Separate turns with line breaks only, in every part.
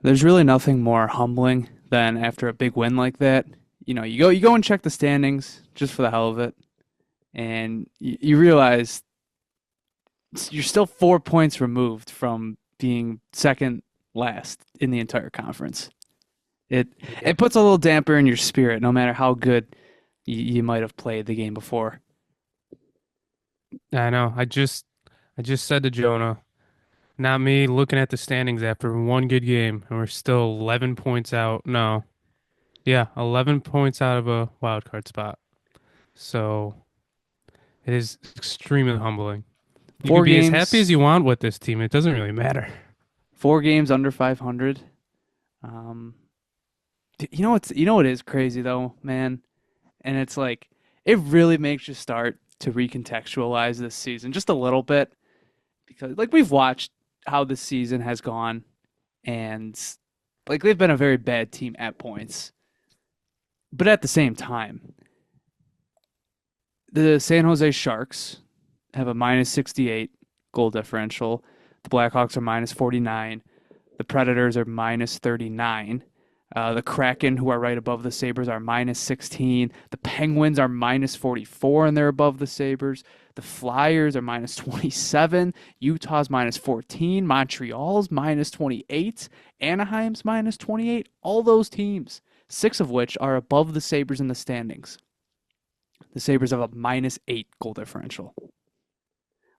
There's really nothing more humbling than after a big win like that. You go and check the standings just for the hell of it, and you realize you're still 4 points removed from being second last in the entire conference. It
Yep.
it puts a little damper in your spirit, no matter how good you might have played the game before.
I know. I just said to Jonah, not me looking at the standings after one good game, and we're still 11 points out. No. Yeah, 11 points out of a wild card spot. So it is extremely humbling. You could
Four
be as happy as
games,
you want with this team. It doesn't really matter.
4 games under 500. Um, what is crazy though, man, and it's like it really makes you start to recontextualize this season just a little bit because like we've watched how this season has gone, and like they've been a very bad team at points, but at the same time, the San Jose Sharks have a minus 68 goal differential. The Blackhawks are minus 49. The Predators are minus 39. The Kraken, who are right above the Sabres, are minus 16. The Penguins are minus 44, and they're above the Sabres. The Flyers are minus 27. Utah's minus 14. Montreal's minus 28. Anaheim's minus 28. All those teams, 6 of which are above the Sabres in the standings. The Sabres have a minus 8 goal differential.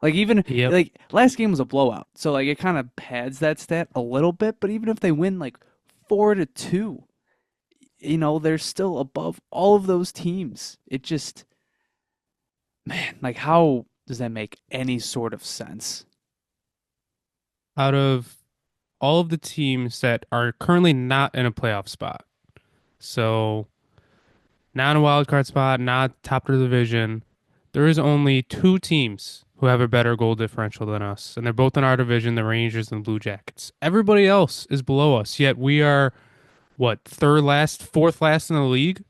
Like even
Yep.
like last game was a blowout, so like it kind of pads that stat a little bit. But even if they win like 4-2, they're still above all of those teams. It just, man, like how does that make any sort of sense?
Out of all of the teams that are currently not in a playoff spot, so not in a wild card spot, not top of the division, there is only two teams who have a better goal differential than us, and they're both in our division, the Rangers and the Blue Jackets. Everybody else is below us, yet we are what, third last, fourth last in the league?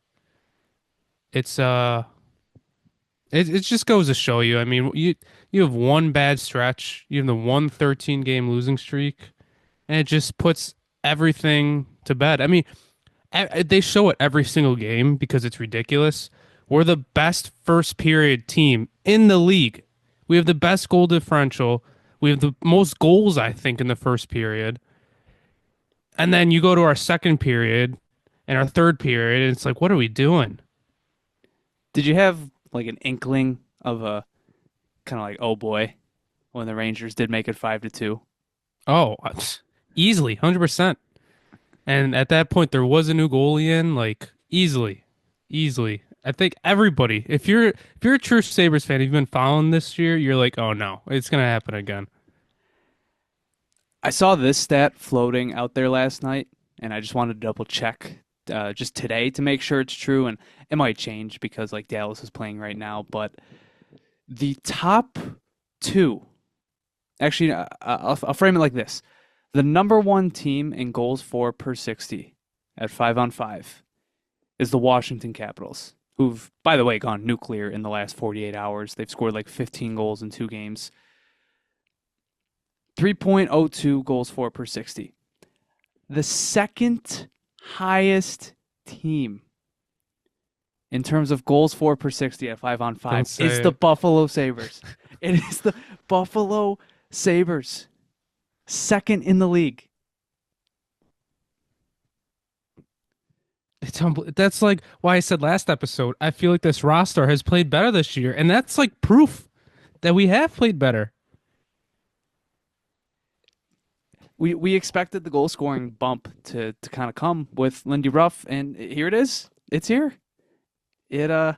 It's it just goes to show you. I mean, you have one bad stretch, you have the one 13 game losing streak, and it just puts everything to bed. I mean, they show it every single game because it's ridiculous. We're the best first period team in the league. We have the best goal differential. We have the most goals, I think, in the first period. And then you go to our second period and our third period, and it's like, what are we doing?
Did you have like an inkling of a kind of like, oh boy, when the Rangers did make it 5-2?
Oh, easily, 100%. And at that point, there was a new goalie in, like easily, easily. I think everybody, if you're a true Sabres fan, you've been following this year, you're like, oh no, it's gonna happen again.
I saw this stat floating out there last night, and I just wanted to double check just today to make sure it's true. And it might change because like Dallas is playing right now, but the top two, actually, I'll frame it like this: the number one team in goals for per 60 at 5-on-5 is the Washington Capitals, who've, by the way, gone nuclear in the last 48 hours. They've scored like 15 goals in 2 games, 3.02 goals for per 60. The second highest team in terms of goals for per 60 at 5 on
Don't
5 is
say
the
it.
Buffalo Sabres. It is the Buffalo Sabres, second in the league.
That's like why I said last episode. I feel like this roster has played better this year, and that's like proof that we have played better.
We expected the goal scoring bump to kind of come with Lindy Ruff, and here it is. It's here. It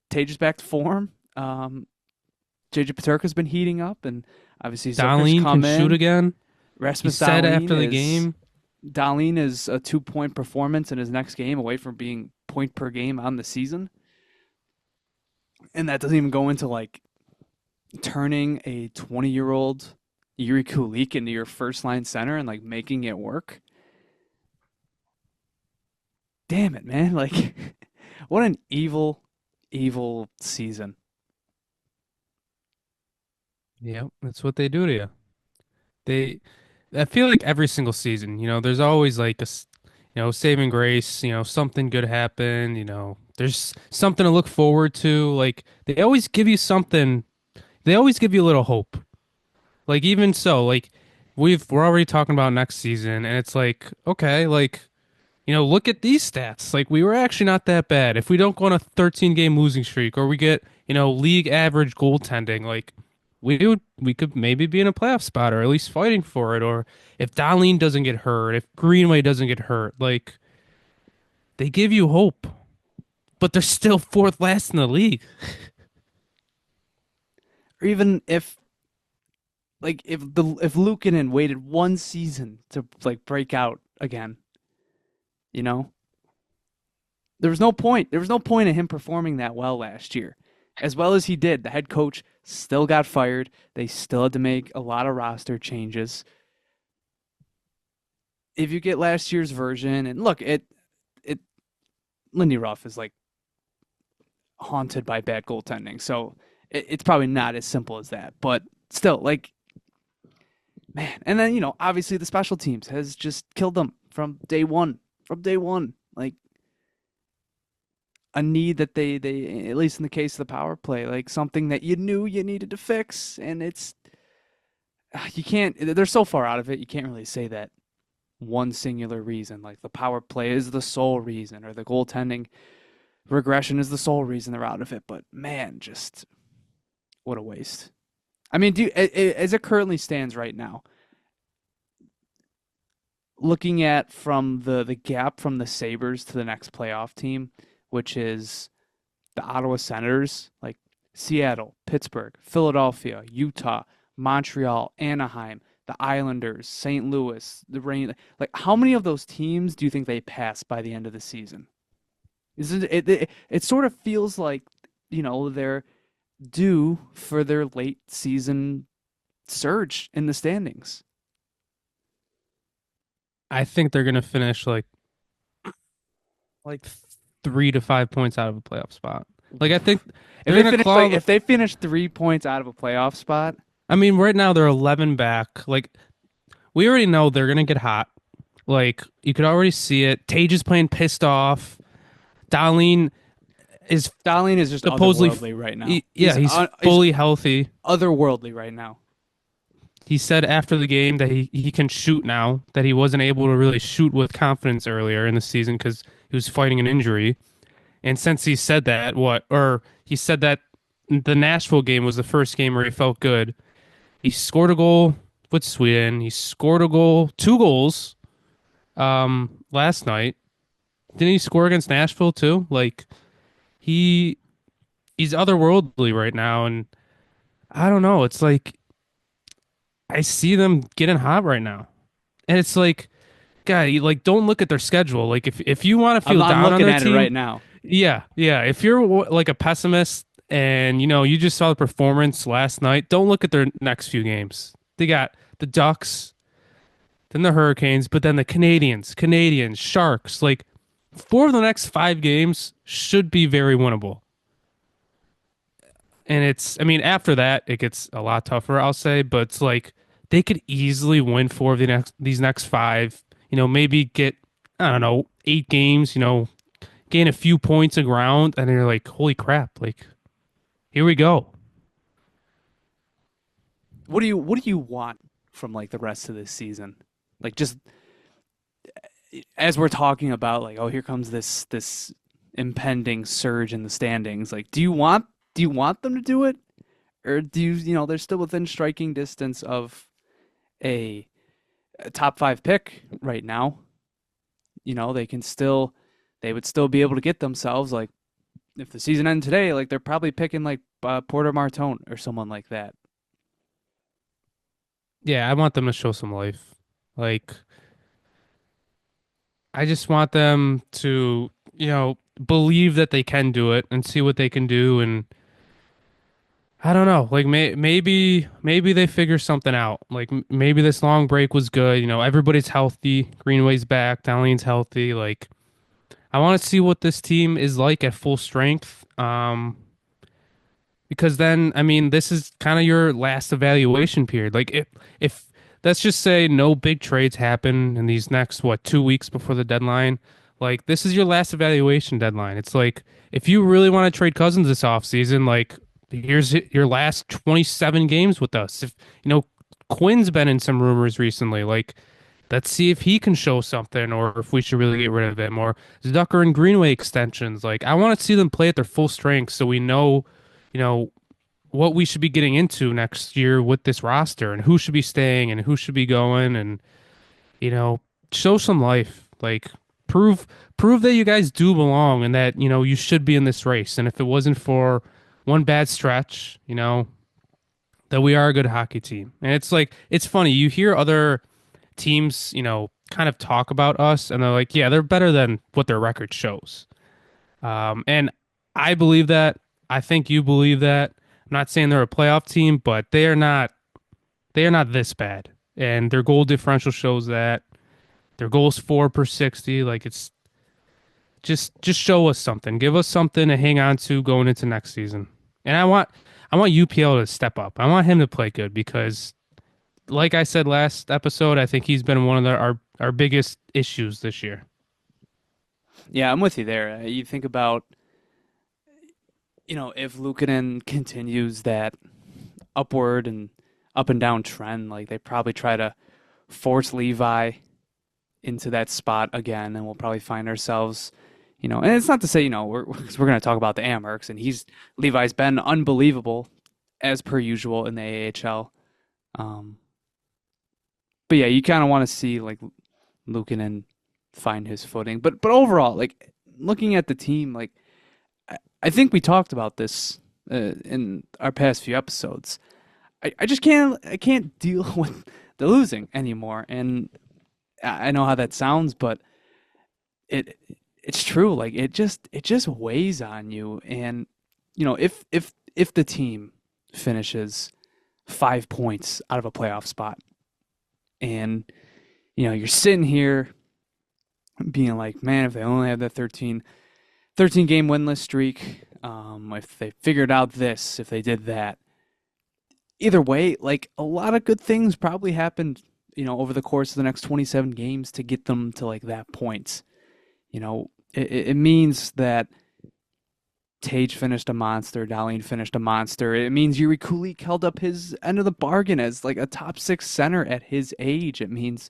Tage's back to form. JJ Paterka's been heating up, and obviously Zucker's
Dahlin can
come
shoot
in.
again. He
Rasmus
said
Dahlin
after the
is
game,
Dahlin is a 2 point performance in his next game away from being point per game on the season. And that doesn't even go into like turning a 20-year-old Yuri Kulik into your first line center and like making it work. Damn it, man. Like, what an evil, evil season.
yep, that's what they do to you. They I feel like every single season, there's always like saving grace, something good happen, there's something to look forward to. Like they always give you something. They always give you a little hope. Like even so, like we're already talking about next season, and it's like, okay, like look at these stats. Like we were actually not that bad. If we don't go on a 13 game losing streak or we get, league average goaltending, like we could maybe be in a playoff spot or at least fighting for it. Or if Dahlin doesn't get hurt, if Greenway doesn't get hurt, like they give you hope, but they're still fourth last in the league.
Or even if if Luukkonen waited one season to like break out again, you know, there was no point. There was no point in him performing that well last year. As well as he did, the head coach still got fired. They still had to make a lot of roster changes. If you get last year's version, and look, it Lindy Ruff is like haunted by bad goaltending, so it's probably not as simple as that. But still, like, man, and then obviously the special teams has just killed them from day one. From day one, like a need that they at least in the case of the power play, like something that you knew you needed to fix, and it's you can't. They're so far out of it, you can't really say that one singular reason, like the power play is the sole reason, or the goaltending regression is the sole reason they're out of it. But man, just what a waste. I mean, as it currently stands right now, looking at from the gap from the Sabres to the next playoff team, which is the Ottawa Senators, like Seattle, Pittsburgh, Philadelphia, Utah, Montreal, Anaheim, the Islanders, St. Louis, the Rain. Like, how many of those teams do you think they pass by the end of the season? Isn't it sort of feels like they're due for their late season surge in the standings.
I think they're gonna finish like 3 to 5 points out of a playoff spot. Like I think if they're gonna
If they finish 3 points out of a playoff spot,
I mean, right now they're 11 back. Like we already know they're gonna get hot. Like you could already see it. Tage is playing pissed off. Dahlin is
Dahlin is just
supposedly
otherworldly right now.
yeah, he's fully healthy.
Otherworldly right now.
He said after the game that he can shoot now, that he wasn't able to really shoot with confidence earlier in the season because he was fighting an injury. And since he said that, he said that the Nashville game was the first game where he felt good. He scored a goal with Sweden. He scored a goal, 2 goals, last night. Didn't he score against Nashville too? Like he he's otherworldly right now, and I don't know. It's like I see them getting hot right now, and it's like, God, like don't look at their schedule. Like if you want to feel
I'm
down on
looking
their
at it
team,
right now.
yeah, yeah. If you're like a pessimist and you just saw the performance last night, don't look at their next few games. They got the Ducks, then the Hurricanes, but then the Canadians, Sharks. Like 4 of the next 5 games should be very winnable. And I mean, after that, it gets a lot tougher, I'll say, but it's like they could easily win 4 of these next 5, maybe get, I don't know, 8 games, gain a few points of ground, and then you're like, holy crap, like, here we go.
What do you want from like the rest of this season? Like just as we're talking about like, oh, here comes this impending surge in the standings. Like, do you want them to do it? Or do they're still within striking distance of a, a top five pick right now. They would still be able to get themselves like if the season ended today, like they're probably picking like Porter Martone or someone like that.
Yeah, I want them to show some life. Like, I just want them to, believe that they can do it and see what they can do. And I don't know, like maybe they figure something out. Like maybe this long break was good. Everybody's healthy. Greenway's back. Dahlin's healthy. Like I want to see what this team is like at full strength. Because then, I mean, this is kind of your last evaluation period. Like if let's just say no big trades happen in these next, what, 2 weeks before the deadline. Like, this is your last evaluation deadline. It's like, if you really want to trade Cousins this offseason, like, here's your last 27 games with us. If, Quinn's been in some rumors recently. Like, let's see if he can show something or if we should really get rid of him. Or Zucker and Greenway extensions. Like, I want to see them play at their full strength so we know, you know, what we should be getting into next year with this roster and who should be staying and who should be going and show some life. Like prove that you guys do belong and that you should be in this race. And if it wasn't for one bad stretch, that we are a good hockey team. And it's like it's funny, you hear other teams, kind of talk about us and they're like, yeah, they're better than what their record shows. And I believe that. I think you believe that. I'm not saying they're a playoff team, but they are not this bad. And their goal differential shows that. Their goals 4 per 60. Like it's just show us something. Give us something to hang on to going into next season. And I want UPL to step up. I want him to play good because like I said last episode, I think he's been one of our biggest issues this year.
Yeah, I'm with you there. You think about, if Luukkonen continues that upward and up and down trend, like they probably try to force Levi into that spot again, and we'll probably find ourselves, and it's not to say, we're going to talk about the Amerks, and Levi's been unbelievable as per usual in the AHL. But yeah, you kind of want to see like Luukkonen find his footing, but overall, like looking at the team, like I think we talked about this in our past few episodes. I just can't deal with the losing anymore, and I know how that sounds, but it's true. Like it just weighs on you, and if the team finishes 5 points out of a playoff spot, and you're sitting here being like, man, if they only had that 13 game winless streak, if they figured out this, if they did that. Either way, like a lot of good things probably happened, over the course of the next 27 games to get them to like that point. It means that Tage finished a monster, Dahlin finished a monster. It means Yuri Kulik held up his end of the bargain as like a top 6 center at his age. It means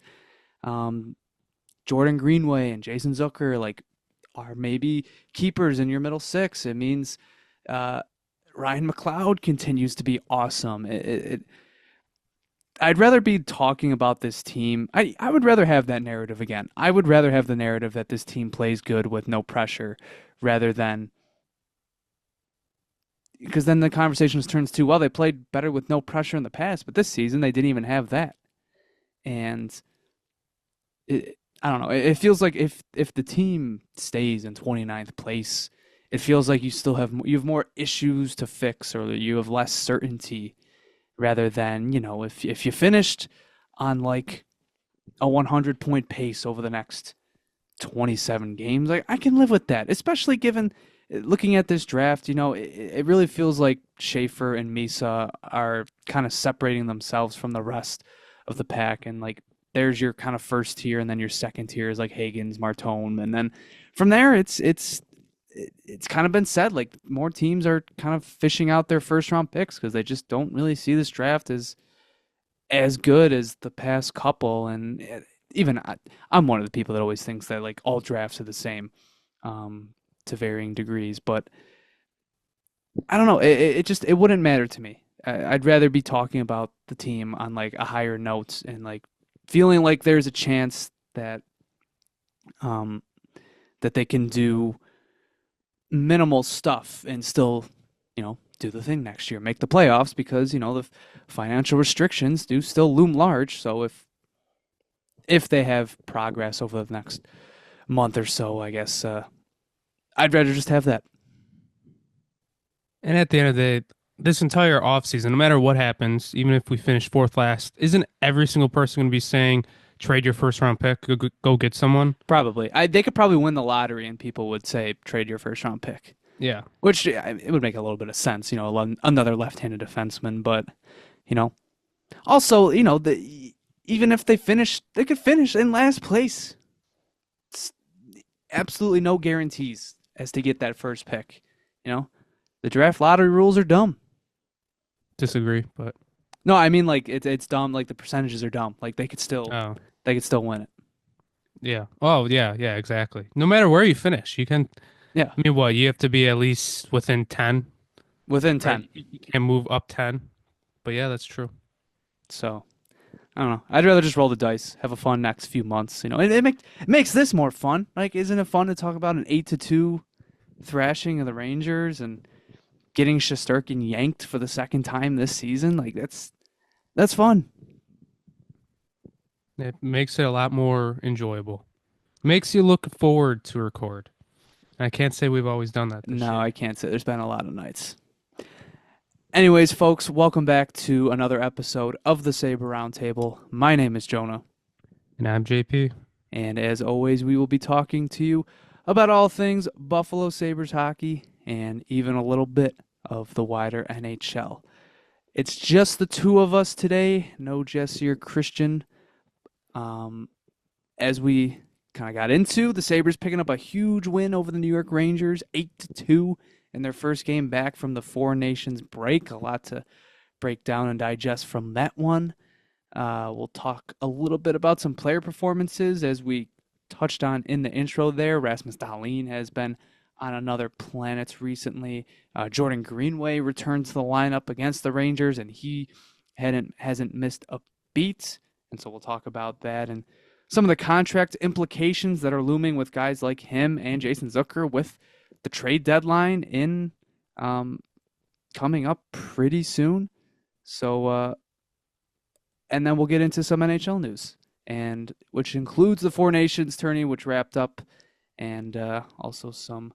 Jordan Greenway and Jason Zucker like are maybe keepers in your middle 6. It means Ryan McLeod continues to be awesome. I'd rather be talking about this team. I would rather have that narrative again. I would rather have the narrative that this team plays good with no pressure rather than, because then the conversation turns to, well, they played better with no pressure in the past, but this season they didn't even have that. And I don't know. It feels like if the team stays in 29th place, it feels like you have more issues to fix, or you have less certainty, rather than if you finished on like a 100-point pace over the next 27 games, like I can live with that. Especially given looking at this draft, it really feels like Schaefer and Misa are kind of separating themselves from the rest of the pack, and like there's your kind of first tier, and then your second tier is like Hagens, Martone, and then from there it's kind of been said like more teams are kind of fishing out their first round picks because they just don't really see this draft as good as the past couple. And even I'm one of the people that always thinks that like all drafts are the same to varying degrees, but I don't know. It wouldn't matter to me. I'd rather be talking about the team on like a higher note and like feeling like there's a chance that that they can do minimal stuff and still, do the thing next year, make the playoffs, because, the financial restrictions do still loom large. So if they have progress over the next month or so, I guess I'd rather just have that.
And at the end of the day, this entire offseason, no matter what happens, even if we finish fourth last, isn't every single person going to be saying, trade your first round pick, go get someone?
Probably. They could probably win the lottery and people would say, trade your first round pick.
Yeah.
Which it would make a little bit of sense, another left-handed defenseman. But, also, even if they could finish in last place. It's absolutely no guarantees as to get that first pick. You know, the draft lottery rules are dumb.
Disagree, but
No, I mean like it's dumb. Like the percentages are dumb. Like
oh
they could still win it.
yeah. Oh yeah, yeah, exactly. No matter where you finish, you can.
Yeah,
I mean, what you have to be at least within 10,
within
right?
10.
You can't move up 10. But yeah, that's true.
So I don't know. I'd rather just roll the dice, have a fun next few months. You know, it makes this more fun. Like, isn't it fun to talk about an 8-2 thrashing of the Rangers and getting Shesterkin yanked for the second time this season? Like, that's fun.
It makes it a lot more enjoyable. Makes you look forward to record. I can't say we've always done that this
No,
year.
I can't say. There's been a lot of nights. Anyways, folks, welcome back to another episode of the Sabre Roundtable. My name is Jonah,
And I'm JP.
and as always, we will be talking to you about all things Buffalo Sabres hockey and even a little bit of the wider NHL. It's just the two of us today, no Jesse or Christian. As we kind of got into, the Sabres picking up a huge win over the New York Rangers, 8-2 in their first game back from the Four Nations break. A lot to break down and digest from that one. We'll talk a little bit about some player performances as we touched on in the intro there. Rasmus Dahlin has been on another planet recently. Jordan Greenway returned to the lineup against the Rangers, and he hasn't missed a beat. And so we'll talk about that and some of the contract implications that are looming with guys like him and Jason Zucker with the trade deadline in coming up pretty soon. So, and then we'll get into some NHL news, and which includes the Four Nations tourney, which wrapped up, and also some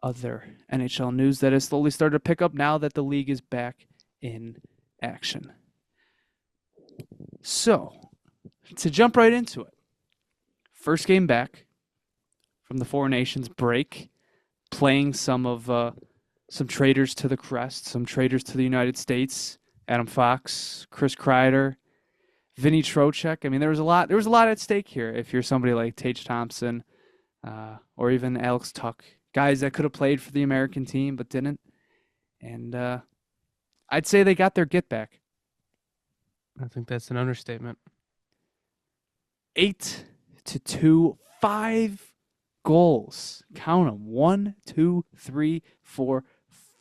other NHL news that has slowly started to pick up now that the league is back in action. So, to jump right into it, first game back from the Four Nations break, playing some traders to the Crest, some traders to the United States, Adam Fox, Chris Kreider, Vinny Trocheck. I mean, there was a lot at stake here if you're somebody like Tage Thompson or even Alex Tuck, guys that could have played for the American team but didn't. And I'd say they got their get back.
I think that's an understatement.
8-2, 5 goals. Count them. 1, 2, 3, 4,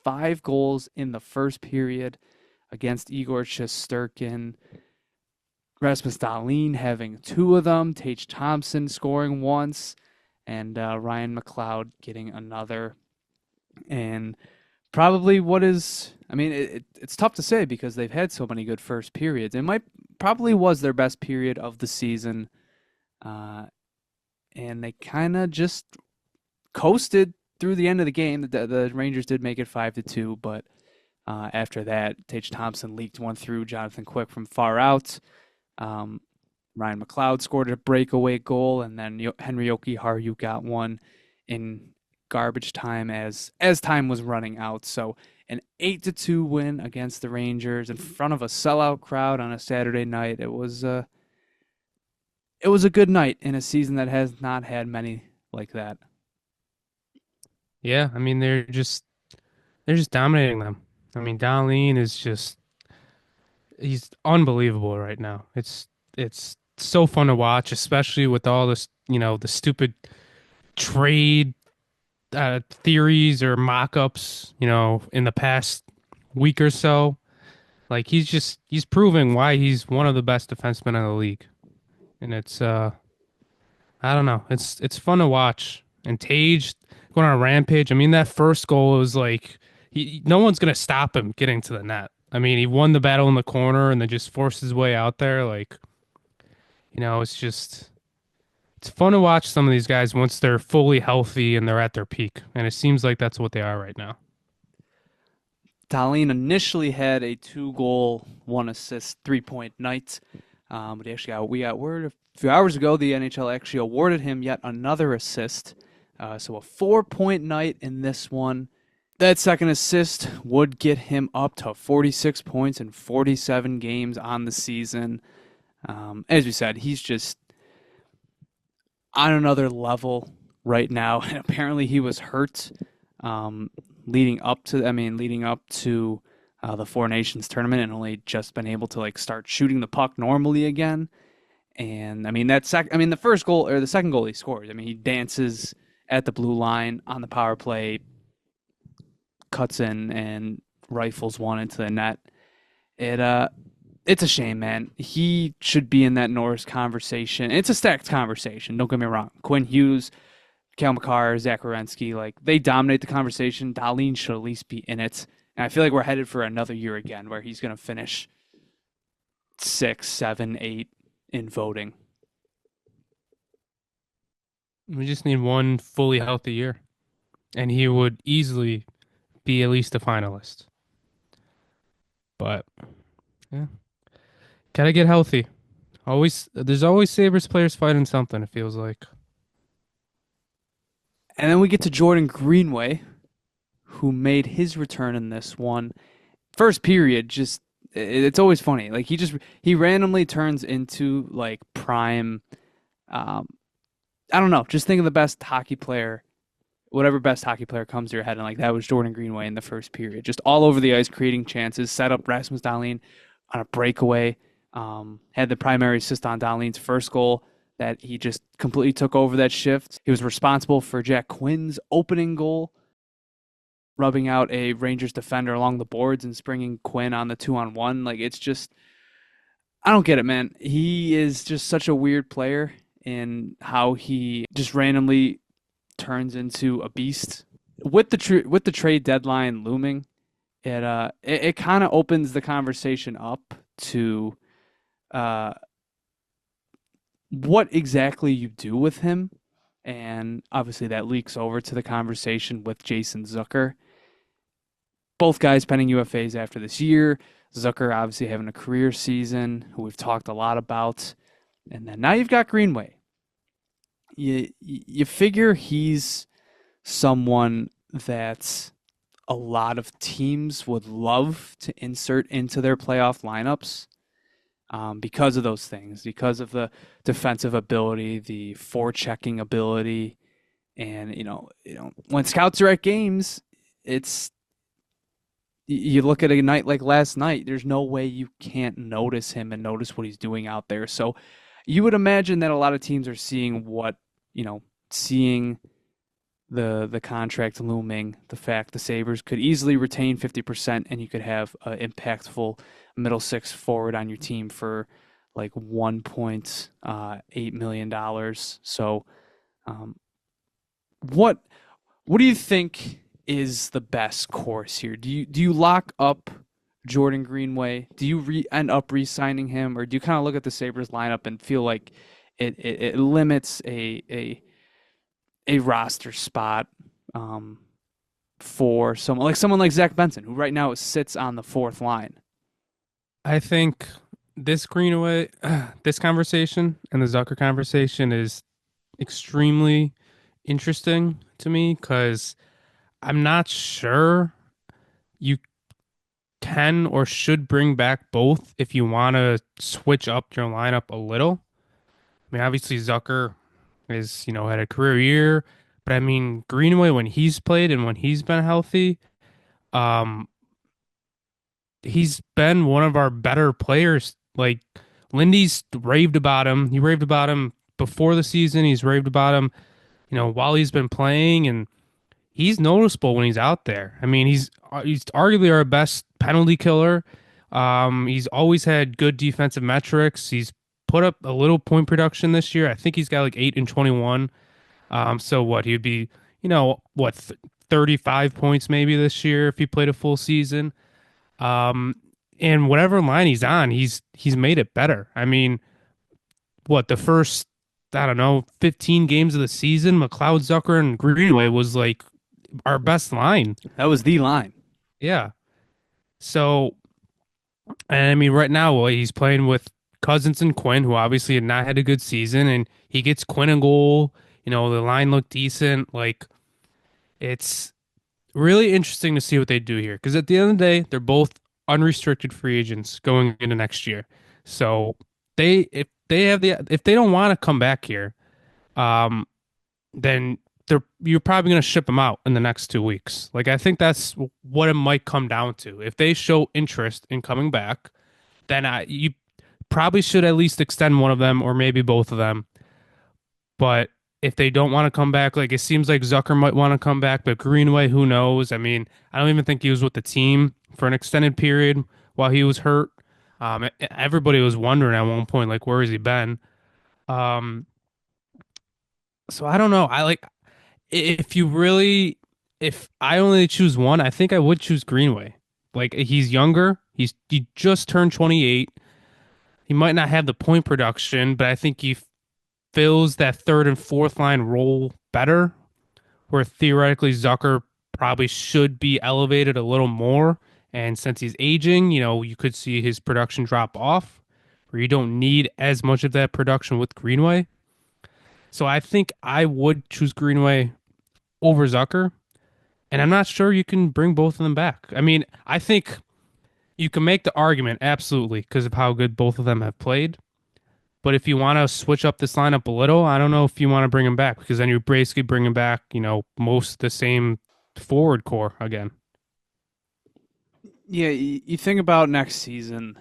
5 goals in the first period against Igor Shesterkin. Rasmus Dahlin having 2 of them. Tage Thompson scoring once. And Ryan McLeod getting another. And probably it's tough to say because they've had so many good first periods. It probably was their best period of the season. And they kind of just coasted through the end of the game. The Rangers did make it 5-2, but after that, Tage Thompson leaked one through Jonathan Quick from far out. Ryan McLeod scored a breakaway goal, and then Henry Jokiharju got one in garbage time as time was running out. So an 8-2 win against the Rangers in front of a sellout crowd on a Saturday night. It was a good night in a season that has not had many like that.
Yeah, I mean they're just dominating them. I mean Dahlin is he's unbelievable right now. It's so fun to watch, especially with all this, the stupid trade theories or mock-ups, in the past week or so. Like he's proving why he's one of the best defensemen in the league. And it's I don't know. It's fun to watch. And Tage going on a rampage. I mean, that first goal was like no one's gonna stop him getting to the net. I mean, he won the battle in the corner and then just forced his way out there. Like, it's fun to watch some of these guys once they're fully healthy and they're at their peak. And it seems like that's what they are right now.
Dahlin initially had a 2-goal, 1-assist, 3-point night. But we got word a few hours ago the NHL actually awarded him yet another assist. So a 4-point night in this one. That second assist would get him up to 46 points in 47 games on the season. As we said, he's just on another level right now. And apparently he was hurt um, leading up to the Four Nations tournament, and only just been able to like start shooting the puck normally again. And I mean the first goal or the second goal he scores. I mean he dances at the blue line on the power play, cuts in and rifles one into the net. It it's a shame, man. He should be in that Norris conversation. It's a stacked conversation. Don't get me wrong. Quinn Hughes, Kale McCarr, Zach Werenski, like they dominate the conversation. Dahlin should at least be in it. And I feel like we're headed for another year again where he's going to finish 6, 7, 8 in voting.
We just need one fully healthy year, and he would easily be at least a finalist. But yeah, gotta get healthy. There's always Sabres players fighting something, it feels like.
And then we get to Jordan Greenway, who made his return in this one. First period, just it's always funny. Like he randomly turns into like prime. Um, I don't know. Just think of the best hockey player, whatever best hockey player comes to your head, and like that was Jordan Greenway in the first period, just all over the ice, creating chances, set up Rasmus Dahlin on a breakaway. Had the primary assist on Dahlin's first goal that he just completely took over that shift. He was responsible for Jack Quinn's opening goal, rubbing out a Rangers defender along the boards and springing Quinn on the 2-on-1. Like it's just, I don't get it, man. He is just such a weird player in how he just randomly turns into a beast. With the trade deadline looming, it kind of opens the conversation up to uh, what exactly you do with him, and obviously that leaks over to the conversation with Jason Zucker. Both guys pending UFAs after this year. Zucker obviously having a career season, who we've talked a lot about, and then now you've got Greenway. You figure he's someone that a lot of teams would love to insert into their playoff lineups because of those things, because of the defensive ability, the forechecking ability, and when scouts are at games, it's you look at a night like last night. There's no way you can't notice him and notice what he's doing out there. So you would imagine that a lot of teams are seeing seeing the contract looming, the fact the Sabres could easily retain 50% and you could have an impactful middle six forward on your team for like $1.8 million. So um, what what do you think is the best course here? Do you lock up Jordan Greenway? Do you end up re-signing him, or do you kind of look at the Sabres lineup and feel like it limits a roster spot um, for someone like Zach Benson, who right now sits on the fourth line?
I think this Greenaway, this conversation and the Zucker conversation is extremely interesting to me because I'm not sure you can or should bring back both if you want to switch up your lineup a little. I mean, obviously Zucker is, had a career year, but I mean, Greenaway when he's played and when he's been healthy, um, he's been one of our better players. Like Lindy's raved about him. He raved about him before the season. He's raved about him, while he's been playing, and he's noticeable when he's out there. I mean, he's arguably our best penalty killer. He's always had good defensive metrics. He's put up a little point production this year. I think he's got like 8 and 21. So what he'd be, 35 points maybe this year if he played a full season. Um, and whatever line he's on, he's made it better. I mean, the first, I don't know, 15 games of the season, McLeod, Zucker, and Greenway was like our best line.
That was the line.
Yeah. So, and I mean, right now, he's playing with Cousins and Quinn, who obviously had not had a good season, and he gets Quinn a goal. The line looked decent. Like, it's really interesting to see what they do here because at the end of the day, they're both unrestricted free agents going into next year. So if they don't want to come back here, um, then you're probably going to ship them out in the next 2 weeks. Like I think that's what it might come down to. If they show interest in coming back, then you probably should at least extend one of them or maybe both of them. But if they don't want to come back, like it seems like Zucker might want to come back, but Greenway, who knows? I mean, I don't even think he was with the team for an extended period while he was hurt. Everybody was wondering at one point, like, where has he been? Um, so I don't know. If you really, if I only choose one, I think I would choose Greenway. Like he's younger. He just turned 28. He might not have the point production, but I think he fills that third and fourth line role better, where theoretically Zucker probably should be elevated a little more. And since he's aging, you could see his production drop off, where you don't need as much of that production with Greenway. So I think I would choose Greenway over Zucker. And I'm not sure you can bring both of them back. I mean, I think you can make the argument absolutely because of how good both of them have played. But if you want to switch up this lineup a little, I don't know if you want to bring him back because then you're basically bringing back, most the same forward core again.
Yeah, you think about next season,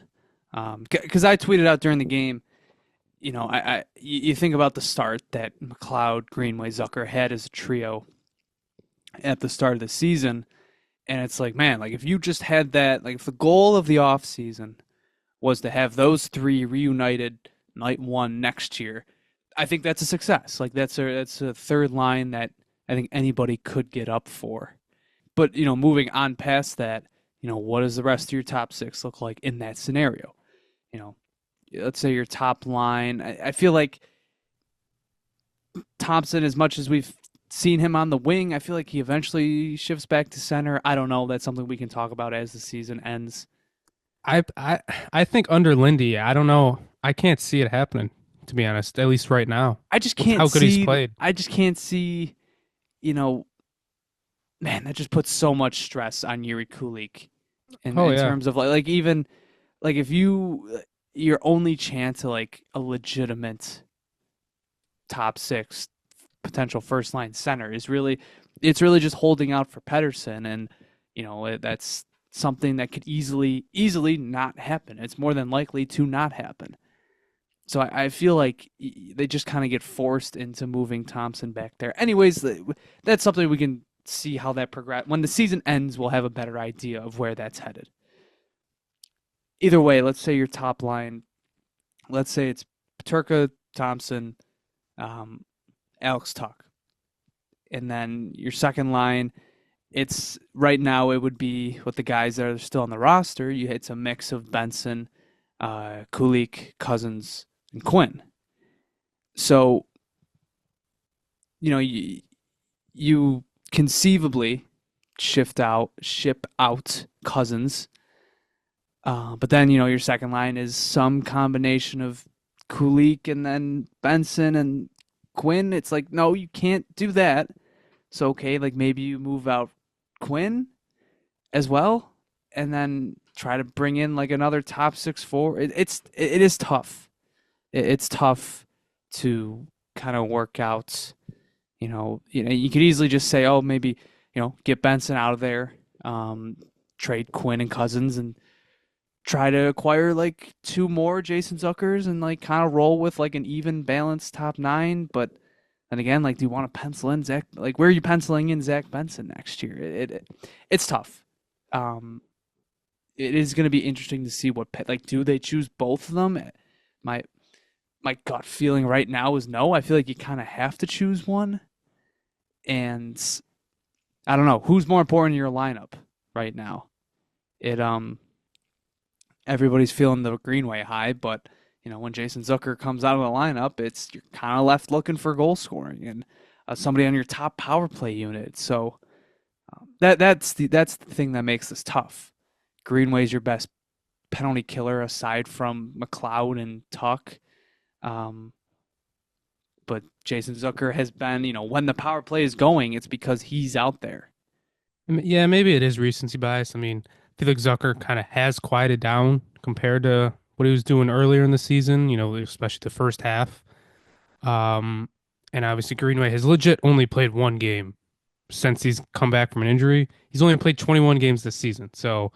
because I tweeted out during the game. You think about the start that McLeod, Greenway, Zucker had as a trio at the start of the season, and it's like, man, like if you just had that, like if the goal of the off season was to have those three reunited night one next year, I think that's a success. Like that's a third line that I think anybody could get up for. But moving on past that, what does the rest of your top six look like in that scenario? You know, let's say your top line. I feel like Thompson, as much as we've seen him on the wing, I feel like he eventually shifts back to center. I don't know. That's something we can talk about as the season ends.
I I I think under Lindy, I don't know. I can't see it happening, to be honest, at least right now,
I just
with
can't
how good he's
see.
played.
I just can't see. You know, man, that just puts so much stress on Yuri Kulik
Oh
in
yeah.
terms of like even like if your only chance at like a legitimate top six potential first line center is really it's really just holding out for Pedersen, and that's something that could easily not happen. It's more than likely to not happen. So I feel like they just kind of get forced into moving Thompson back there. Anyways, that's something we can see how that progress. When the season ends, we'll have a better idea of where that's headed. Either way, let's say your top line, let's say it's Paterka, Thompson, um, Alex Tuck, and then your second line. It's right now. It would be with the guys that are still on the roster. It's a mix of Benson, Kulik, Cousins, and Quinn. So you conceivably ship out Cousins, but then your second line is some combination of Kulik and then Benson and Quinn. It's like no, you can't do that. So okay, like maybe you move out Quinn as well, and then try to bring in like another top six forward. It is tough. It's tough to kind of work out. You could easily just say, oh, maybe get Benson out of there, trade Quinn and Cousins, and try to acquire like two more Jason Zuckers and like kind of roll with like an even balanced top nine. But then again, like, do you want to pencil in Zach? Like, where are you penciling in Zach Benson next year? It's tough. Um, it is going to be interesting to see what like do they choose both of them? My my gut feeling right now is no. I feel like you kind of have to choose one, and I don't know who's more important in your lineup right now. It everybody's feeling the Greenway high, but when Jason Zucker comes out of the lineup, it's you're kind of left looking for goal scoring and somebody on your top power play unit. So that's the thing that makes this tough. Greenway's your best penalty killer aside from McLeod and Tuck. Um, but Jason Zucker has been, when the power play is going, it's because he's out there.
Yeah, maybe it is recency bias. I mean, I feel like Zucker kind of has quieted down compared to what he was doing earlier in the season, especially the first half. Um, and obviously Greenway has legit only played one game since he's come back from an injury. He's only played 21 games this season. So,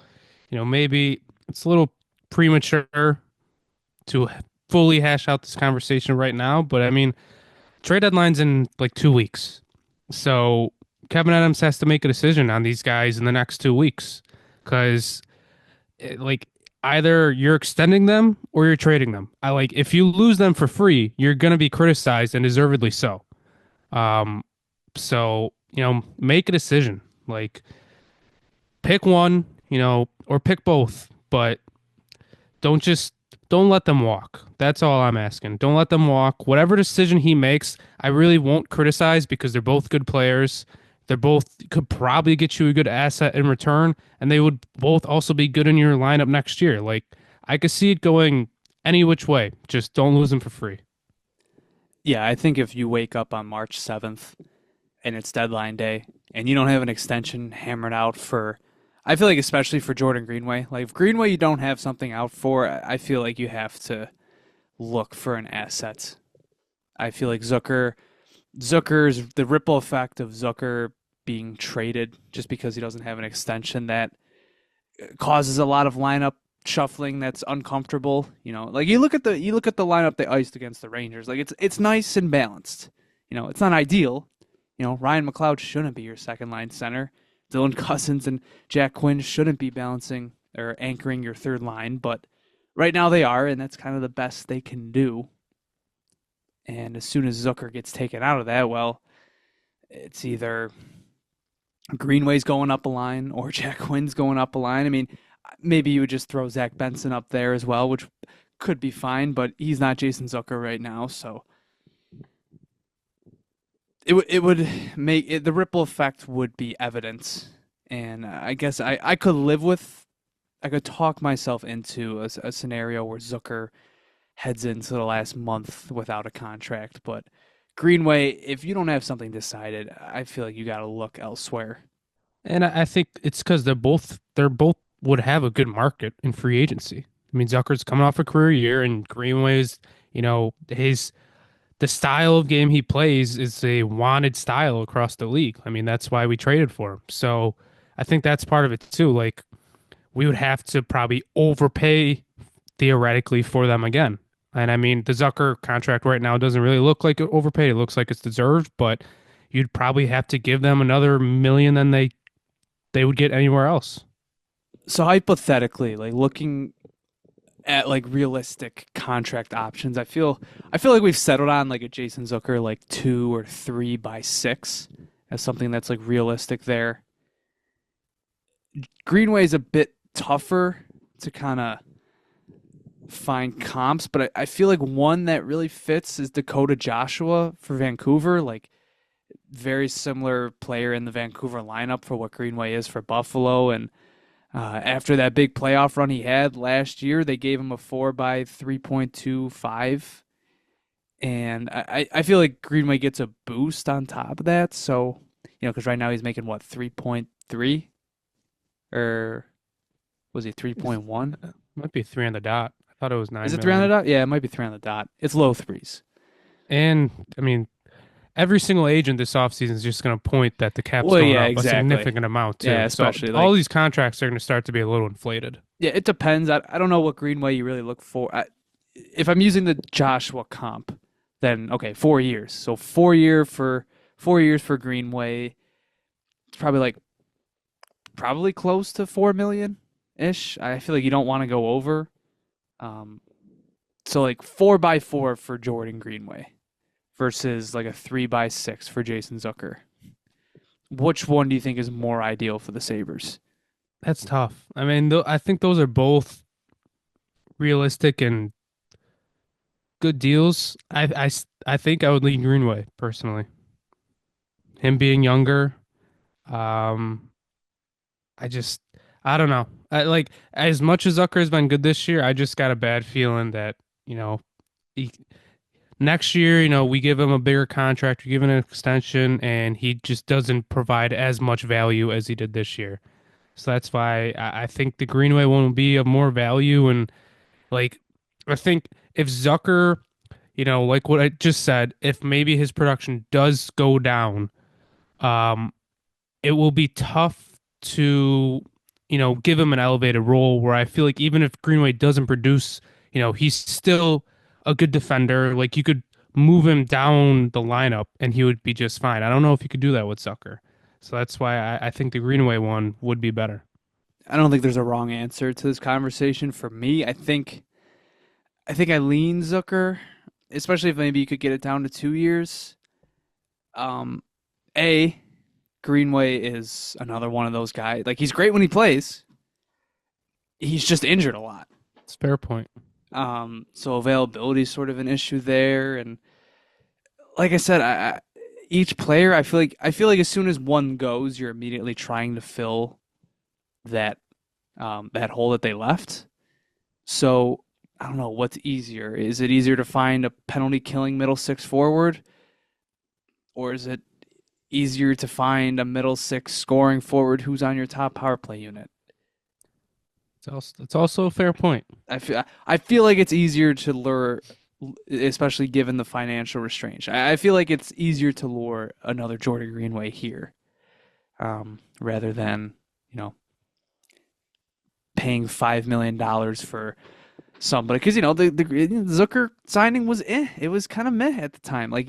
maybe it's a little premature to fully hash out this conversation right now, but I mean, trade deadline's in like 2 weeks. So Kevin Adams has to make a decision on these guys in the next 2 weeks because like either you're extending them or you're trading them. I like if you lose them for free, you're gonna be criticized and deservedly so. Um, so make a decision. Like pick one, or pick both, but don't just don't let them walk. That's all I'm asking. Don't let them walk. Whatever decision he makes, I really won't criticize because they're both good players. They're both could probably get you a good asset in return, and they would both also be good in your lineup next year. Like I could see it going any which way. Just don't lose them for free.
Yeah, I think if you wake up on March 7th and it's deadline day and you don't have an extension hammered out for, I feel like especially for Jordan Greenway, like if Greenway you don't have something out for, I feel like you have to look for an asset. I feel like Zucker's the ripple effect of Zucker being traded just because he doesn't have an extension that causes a lot of lineup shuffling that's uncomfortable. Like you look at the lineup they iced against the Rangers. Like it's nice and balanced. It's not ideal. Ryan McLeod shouldn't be your second line center. Dylan Cousins and Jack Quinn shouldn't be balancing or anchoring your third line, but right now they are, and that's kind of the best they can do. And as soon as Zucker gets taken out of that, well, it's either Greenway's going up a line or Jack Quinn's going up a line. I mean, maybe you would just throw Zach Benson up there as well, which could be fine, but he's not Jason Zucker right now, so it would make it, the ripple effect would be evident, and I guess I could live with. I could talk myself into a scenario where Zucker heads into the last month without a contract, but Greenway, if you don't have something decided, I feel like you got to look elsewhere.
And I think it's because they're both would have a good market in free agency. I mean, Zucker's coming off a career year, and Greenway's, his the style of game he plays is a wanted style across the league. I mean, that's why we traded for him. So I think that's part of it too. Like we would have to probably overpay theoretically for them again. And I mean, the Zucker contract right now doesn't really look like it overpaid. It looks like it's deserved, but you'd probably have to give them another million than they would get anywhere else.
So hypothetically, like looking at like realistic contract options, I feel like we've settled on like a Jason Zucker like 2 or 3 by 6 as something that's like realistic there. Greenway's a bit tougher to kind of find comps, but I feel like one that really fits is Dakota Joshua for Vancouver. Like very similar player in the Vancouver lineup for what Greenway is for Buffalo, and after that big playoff run he had last year, they gave him a 4 by 3.25, and I feel like Greenway gets a boost on top of that. So because right now he's making what 3.3 or was he 3.1?
Might be three on the dot. I thought it was nine
Is it 3 on the
million.
dot? Yeah, it might be 3 on the dot. It's low threes.
And I mean, every single agent this offseason is just going to point that the cap's
Well,
going
yeah,
up a
exactly.
significant amount
Yeah,
too. So
especially
all
like
these contracts are going to start to be a little inflated.
yeah, it depends. I don't know what Greenway you really look for. If I'm using the Joshua comp, then okay, 4 years. So 4 years for Greenway. It's probably close to 4 million ish. I feel like you don't want to go over. Um, so like 4 by 4 for Jordan Greenway versus like a 3 by 6 for Jason Zucker. Which one do you think is more ideal for the Sabres?
That's tough. I mean, I think those are both realistic and good deals. I think I would lean Greenway personally. Him being younger, um, I just I don't know. I like as much as Zucker has been good this year. I just got a bad feeling that you know he, next year, we give him a bigger contract, we give him an extension, and he just doesn't provide as much value as he did this year. So that's why I think the Greenway one will be of more value and like. I think if Zucker, like what I just said, if maybe his production does go down, um, it will be tough to, give him an elevated role where I feel like even if Greenway doesn't produce, he's still a good defender. Like you could move him down the lineup and he would be just fine. I don't know if you could do that with Zucker. So that's why I think the Greenway one would be better.
I don't think there's a wrong answer to this conversation. For me, I think I lean Zucker, especially if maybe you could get it down to 2 years. Um, A Greenway is another one of those guys. Like he's great when he plays. He's just injured a lot.
It's a fair point.
So availability is sort of an issue there. And like I said, each player, I feel like as soon as one goes, you're immediately trying to fill that that hole that they left. So I don't know what's easier. Is it easier to find a penalty killing middle six forward, or is it easier to find a middle six scoring forward who's on your top power play unit?
It's also a fair point.
I feel like it's easier to lure, especially given the financial restraints. I feel like it's easier to lure another Jordan Greenway here, rather than you know paying $5 million for somebody, because the Zucker signing was it was kind of meh at the time. Like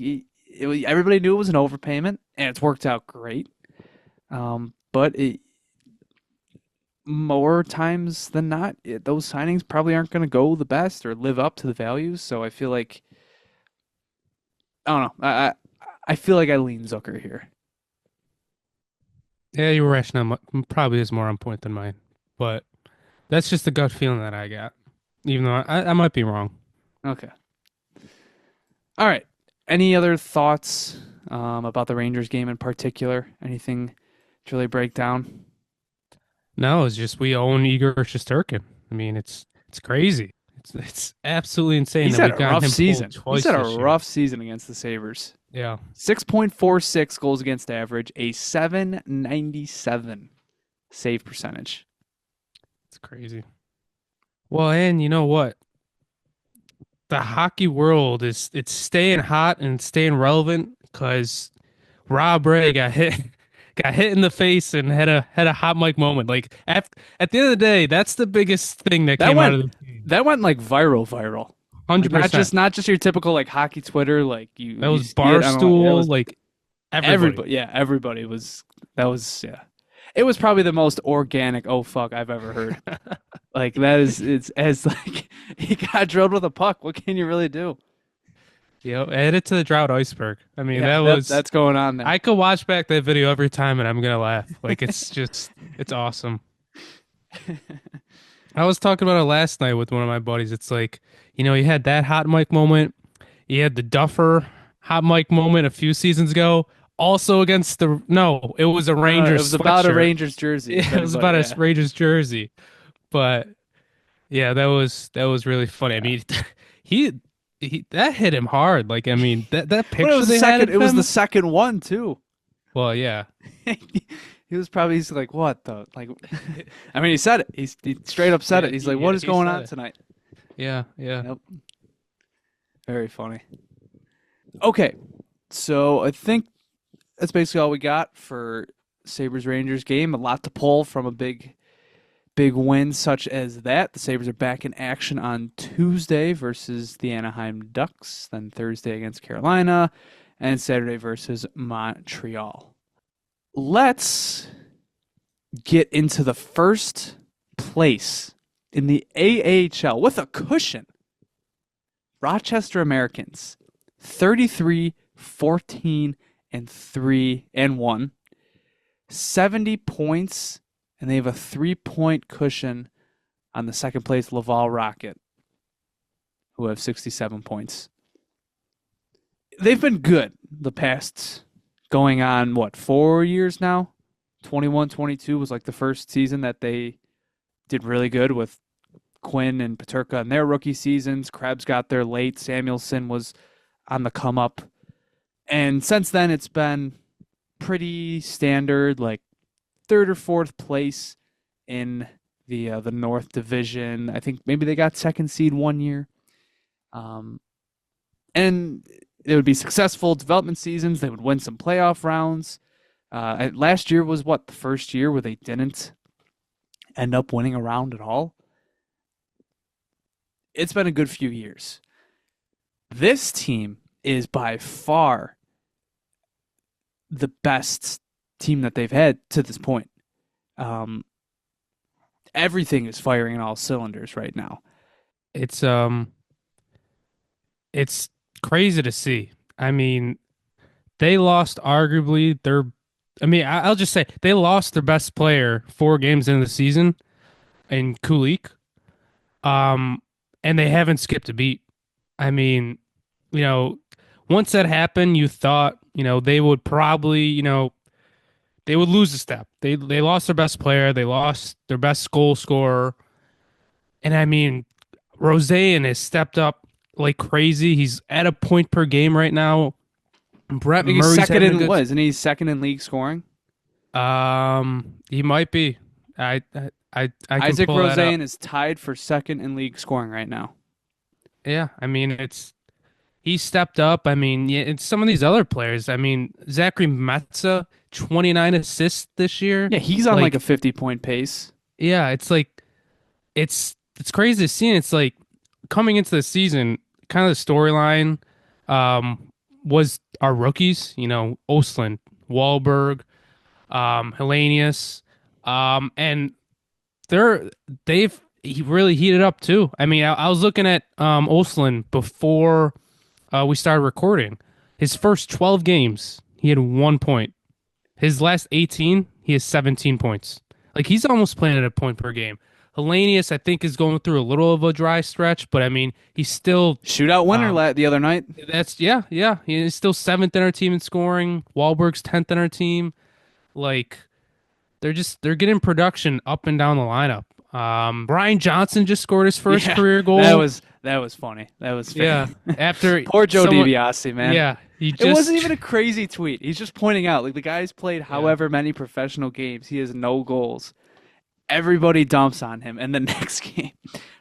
everybody knew it was an overpayment, and it's worked out great. But more times than not, those signings probably aren't going to go the best or live up to the values. So I feel like I don't know. I feel like I lean Zucker here.
Yeah, your rationale probably is more on point than mine, but that's just the gut feeling that I got. Even though I might be wrong.
Okay. All right. Any other thoughts about the Rangers game in particular? Anything to really break down?
No, it's just we own Igor Shesterkin. I mean, it's crazy. It's absolutely insane
He's
that
had
we've
a
gotten
rough
him pulled
season. He's
twice
had a
this year.
rough season against the Sabres.
Yeah,
6.46 goals against average, a 797 save percentage.
it's crazy. Well, and you know what? The hockey world it's staying hot and staying relevant because Rob Ray got hit got hit in the face and had a hot mic moment. Like at the end of the day, that's the biggest thing that
That
came out
went
of the game.
that went like viral. Like not
100%.
just not just your typical like hockey Twitter, like you
That
you
was
see it. I don't know. That
Barstool,
was
like everybody.
everybody. Yeah, everybody was. That was yeah. It was probably the most organic "oh fuck" I've ever heard. Like that is it's as like he got drilled with a puck. What can you really do?
Add it to the drought iceberg. I mean,
Yeah,
that was
that's going on there.
I could watch back that video every time and I'm gonna laugh. Like it's awesome. I was talking about it last night with one of my buddies. It's like, you had that hot mic moment. You had the Duffer hot mic moment a few seasons ago. Also against the no, it was a
No, it
Rangers
was about a
sweatshirt.
Rangers jersey. If
It was
anybody,
about a
yeah,
Rangers jersey. But yeah, that was really funny. I
yeah.
mean, he that hit him hard. Like, I mean, that
But it
picture
was the
they had
second.
of
It was the
him.
second one too.
Well, yeah.
He was probably he's like, what the like? I mean, he said it. He straight up said
Yeah,
it. He's
he,
like,
yeah,
what is
he
going
said
on
it.
tonight?
Yeah, yeah.
Yep. Very funny. Okay, so I think that's basically all we got for Sabres Rangers game. A lot to pull from a big win such as that. The Sabres are back in action on Tuesday versus the Anaheim Ducks, then Thursday against Carolina, and Saturday versus Montreal. Let's get into the first place in the AHL with a cushion. Rochester Americans, 33, 14, and 3 and 1. 70 points, and they have a 3-point cushion on the second place Laval Rocket, who have 67 points. They've been good the past going on, 4 years now? 21-22 was like the first season that they did really good with Quinn and Peterka in their rookie seasons. Krebs got there late. Samuelson was on the come up. And since then, it's been pretty standard, like third or fourth place in the North Division. I think maybe they got second seed one year. Um, and it would be successful development seasons. They would win some playoff rounds. Last year was the first year where they didn't end up winning a round at all. It's been a good few years. This team is by far the best team that they've had to this point. Um, Everything is firing in all cylinders right now.
It's it's crazy to see. I mean, they lost arguably their. I mean, I'll just say they lost their best player 4 games into the season in Kulik. And they haven't skipped a beat. I mean, you know, once that happened, you thought, they would probably, they would lose a step. They lost their best player, they lost their best goal scorer. And I mean, Roseanne has stepped up like crazy. He's at a point per game right now.
I
Brett
think he's
Murray's
second
having a
in
good.
what? Isn't he second in league scoring?
He might be. I can
Isaac
pull that up.
Roseanne is tied for second in league scoring right now.
Yeah, I mean, he stepped up. I mean, yeah, and some of these other players. I mean, Zachary Metza, 29 assists this year.
Yeah, he's on like a
Like,
50-point pace.
yeah, it's like it's crazy to see. And it's like coming into the season, kind of the storyline was our rookies. Osland, Wahlberg, Hellenius, and they've he really heated up too. I mean, I was looking at Osland before we started recording. His first 12 games, he had 1 point. His last 18, he has 17 points. Like he's almost playing at a point per game. Hellenius, I think, is going through a little of a dry stretch, but I mean, he's still
Shootout winner
um,
the other night.
that's yeah. He's still seventh in our team in scoring. Wahlberg's 10th in our team. Like they're getting production up and down the lineup. Brian Johnson just scored his first
Yeah,
career goal.
that was funny. That was
Yeah, after
poor Joe
someone,
DiBiase, man.
yeah, he
It
just
wasn't even a crazy tweet. He's just pointing out like the guy's played
yeah,
however many professional games. He has no goals. Everybody dumps on him, and the next game,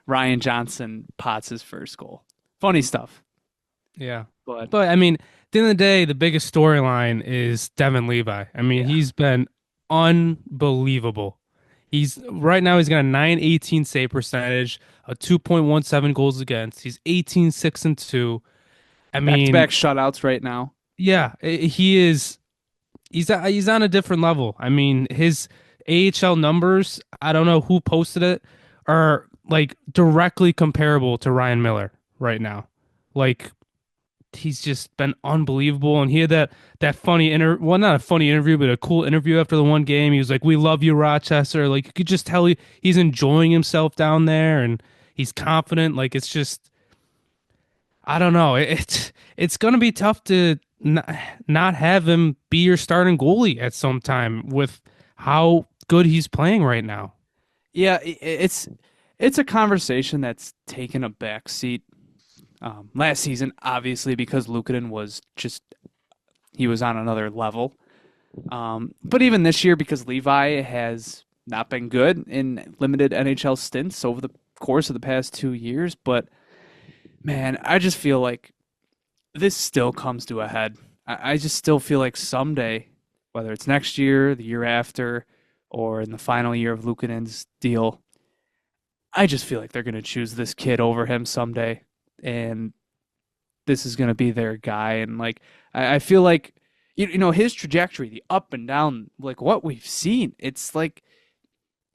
Ryan Johnson pots his first goal. Funny stuff.
yeah.
But
But I mean, at the end of the day, the biggest storyline is Devin Levi. I mean,
yeah,
he's been unbelievable. He's right now he's got a 918 save percentage, a 2.17 goals against. He's 18-6-2. I
back to
mean,
back shutouts right now.
yeah, he is. He's on a different level. I mean, his AHL numbers, I don't know who posted it, are like directly comparable to Ryan Miller right now. Like he's just been unbelievable. And he had that funny well, not a funny interview, but a cool interview after the one game. He was like, "We love you, Rochester." Like you could just tell he's enjoying himself down there, and he's confident. Like it's just, I don't know. It's gonna be tough to not have him be your starting goalie at some time with how good he's playing right now.
Yeah, it's a conversation that's taken a back seat last season, obviously because Luukkonen was just he was on another level. But even this year, because Levi has not been good in limited NHL stints over the course of the past 2 years, but man, I just feel like this still comes to a head. I just still feel like someday, whether it's next year, the year after, or in the final year of Luukkonen's deal, I just feel like they're going to choose this kid over him someday, and this is going to be their guy. And like, I feel like, his trajectory, the up and down, like what we've seen, it's like,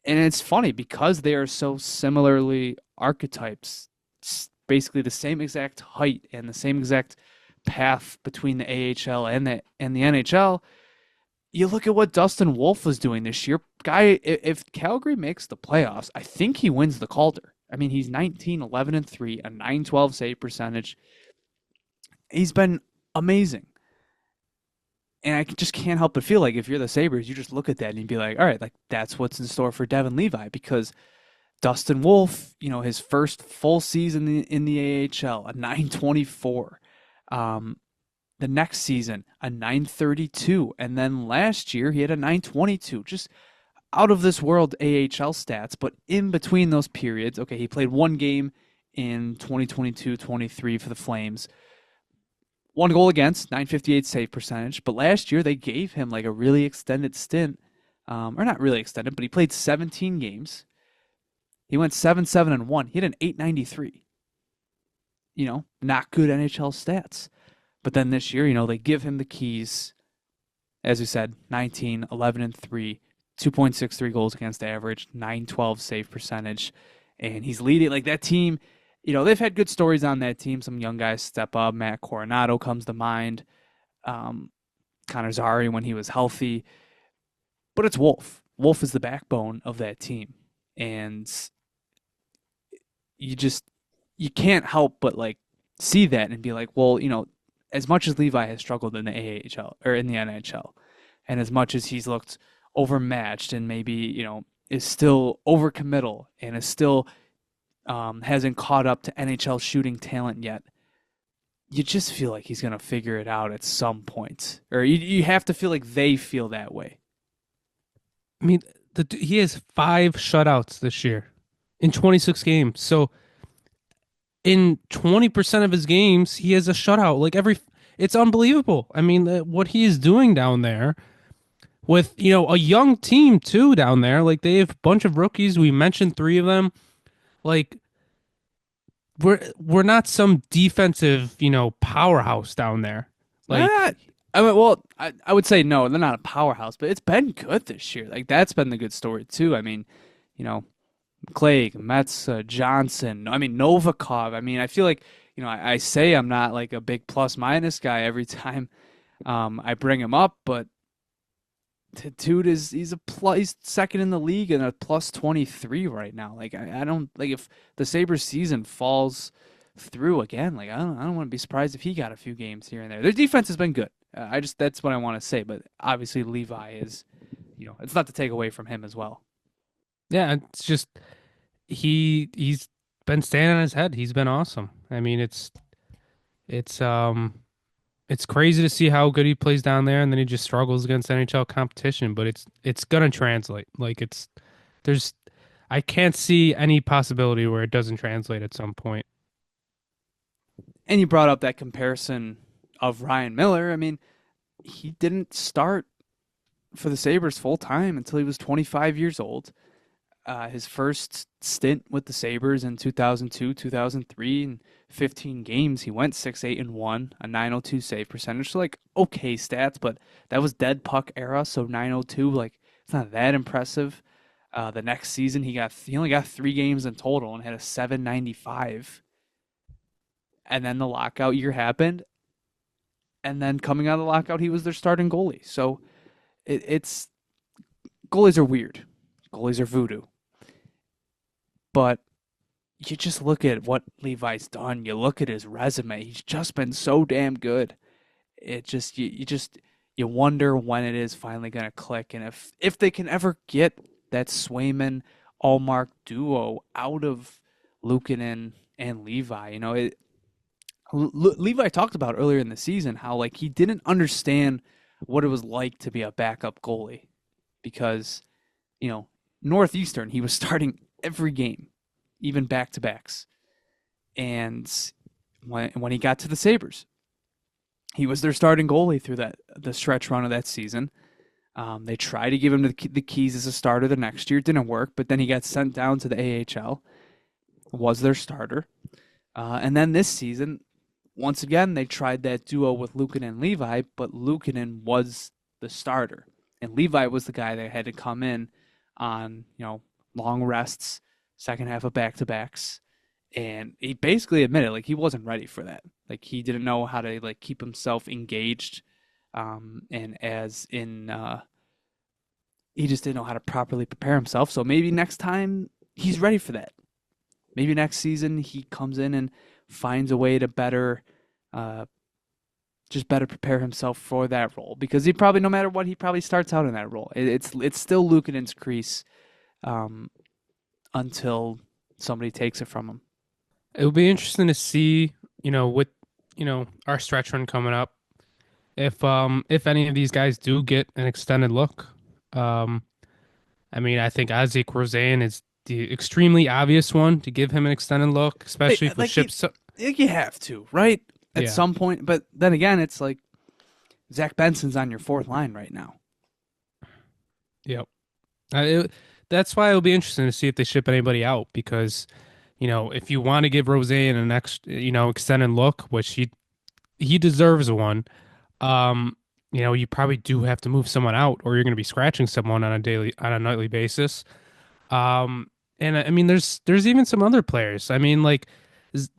and it's funny because they are so similarly archetypes, it's basically the same exact height and the same exact path between the AHL and the NHL. You look at what Dustin Wolf was doing this year. Guy, if Calgary makes the playoffs, I think he wins the Calder. I mean, he's 19, 11, and 3, a 912 save percentage. He's been amazing. And I just can't help but feel like if you're the Sabres, you just look at that and you'd be like, all right, like that's what's in store for Devin Levi, because Dustin Wolf, his first full season in the AHL, a 924. The next season, a 932. And then last year, he had a 922. Just out of this world AHL stats. But in between those periods, okay, he played one game in 2022-23 for the Flames. One goal against, 958 save percentage. But last year they gave him like a really extended stint, or not really extended, but he played 17 games. He went 7-7-1. He had an 893. Not good NHL stats. But then this year, they give him the keys. As we said, 19, 11-3, 2.63 goals against average, 912 save percentage. And he's leading like that team. They've had good stories on that team. Some young guys step up. Matt Coronado comes to mind. Connor Zary when he was healthy. But it's Wolf. Wolf is the backbone of that team. And you can't help but like see that and be like, well, as much as Levi has struggled in the AHL or in the NHL, and as much as he's looked overmatched and maybe, is still overcommittal and is still hasn't caught up to NHL shooting talent yet, you just feel like he's going to figure it out at some point. Or you have to feel like they feel that way.
I mean, he has 5 shutouts this year in 26 games. So in 20% of his games, he has a shutout. It's unbelievable. I mean, what he is doing down there with, a young team too down there. Like they have a bunch of rookies. We mentioned 3 of them. Like we're not some defensive, powerhouse down there. Like
I would say no, they're not a powerhouse, but it's been good this year. Like that's been the good story too. I mean, Clegg, Metsa, Johnson, Novikov. I feel like, I say I'm not like a big plus minus guy every time I bring him up, but dude he's second in the league and a plus 23 right now. Like I don't like if the Sabres season falls through again, like I don't want to be surprised if he got a few games here and there. Their defense has been good. That's what I want to say, but obviously Levi is, it's not to take away from him as well.
Yeah, it's just he's been standing on his head. He's been awesome. I mean, it's crazy to see how good he plays down there, and then he just struggles against NHL competition. But it's gonna translate. There's I can't see any possibility where it doesn't translate at some point.
And you brought up that comparison of Ryan Miller. I mean, he didn't start for the Sabres full time until he was 25 years old. His first stint with the Sabres in 2002, 2003, in 15 games, he went 6-8-1, a 902 save percentage. So, like, okay stats, but that was dead puck era, so 902, like, it's not that impressive. The next season, he only got 3 games in total and had a 795. And then the lockout year happened, and then coming out of the lockout, he was their starting goalie. So, it's goalies are weird. Goalies are voodoo. But you just look at what Levi's done. You look at his resume. He's just been so damn good. It just you wonder when it is finally going to click, and if they can ever get that Swayman Allmark duo out of Luukkonen and Levi. Levi talked about earlier in the season how like he didn't understand what it was like to be a backup goalie because Northeastern he was starting every game, even back-to-backs. And when he got to the Sabres, he was their starting goalie through the stretch run of that season. They tried to give him the keys as a starter the next year. It didn't work, but then he got sent down to the AHL, was their starter. And then this season, once again, they tried that duo with Luukkonen and Levi, but Luukkonen was the starter. And Levi was the guy that had to come in on, long rests, second half of back-to-backs, and he basically admitted like he wasn't ready for that. Like he didn't know how to like keep himself engaged, and he just didn't know how to properly prepare himself. So maybe next time he's ready for that. Maybe next season he comes in and finds a way to better prepare himself for that role because he probably no matter what he probably starts out in that role. It's still Luukkonen's crease. Until somebody takes it from him.
It would be interesting to see, with our stretch run coming up, if any of these guys do get an extended look. I think Isaac Rosen is the extremely obvious one to give him an extended look, especially if with
Like
ships.
you have to, right? At
Yeah.
some point, but then again, it's like Zach Benson's on your fourth line right now.
Yep. Uh, it, that's why it'll be interesting to see if they ship anybody out because, if you want to give Roseanne an extended look, which he deserves one, um, you probably do have to move someone out or you're going to be scratching someone on a nightly basis. And I mean, there's even some other players. I mean, like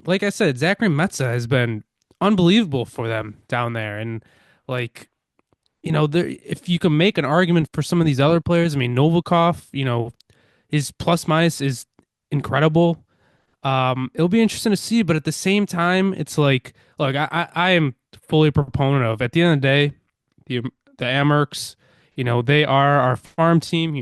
I said, Zachary Metza has been unbelievable for them down there, and like if you can make an argument for some of these other players, I mean, Novikov, his plus minus is incredible. It'll be interesting to see, but at the same time, it's like, look, I am fully a proponent of, at the end of the day, the the Amerks, they are our farm team.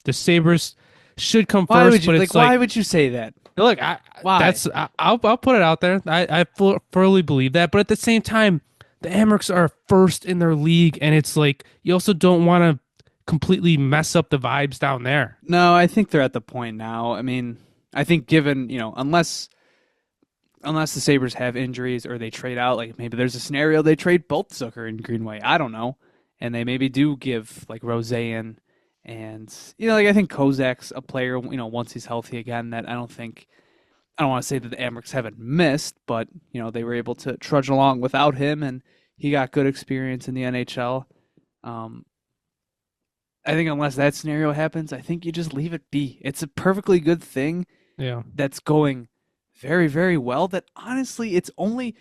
The Sabres should come
Why
first,
would you
but it's
Why
like,
would you say that?
look,
Why?
I'll put it out there. I fully believe that, but at the same time, the Amerks are first in their league, and it's like you also don't want to completely mess up the vibes down there.
No, I think they're at the point now. I mean, I think given unless the Sabres have injuries or they trade out, like maybe there's a scenario they trade both Zucker and Greenway. I don't know, and they maybe do give like Roseanne and like I think Kozak's a player. Once he's healthy again, that I don't want to say that the Amerks haven't missed, but they were able to trudge along without him, and he got good experience in the NHL. Um, I think unless that scenario happens, I think you just leave it be. It's a perfectly good thing
Yeah.
that's going very, very well. That honestly, it's only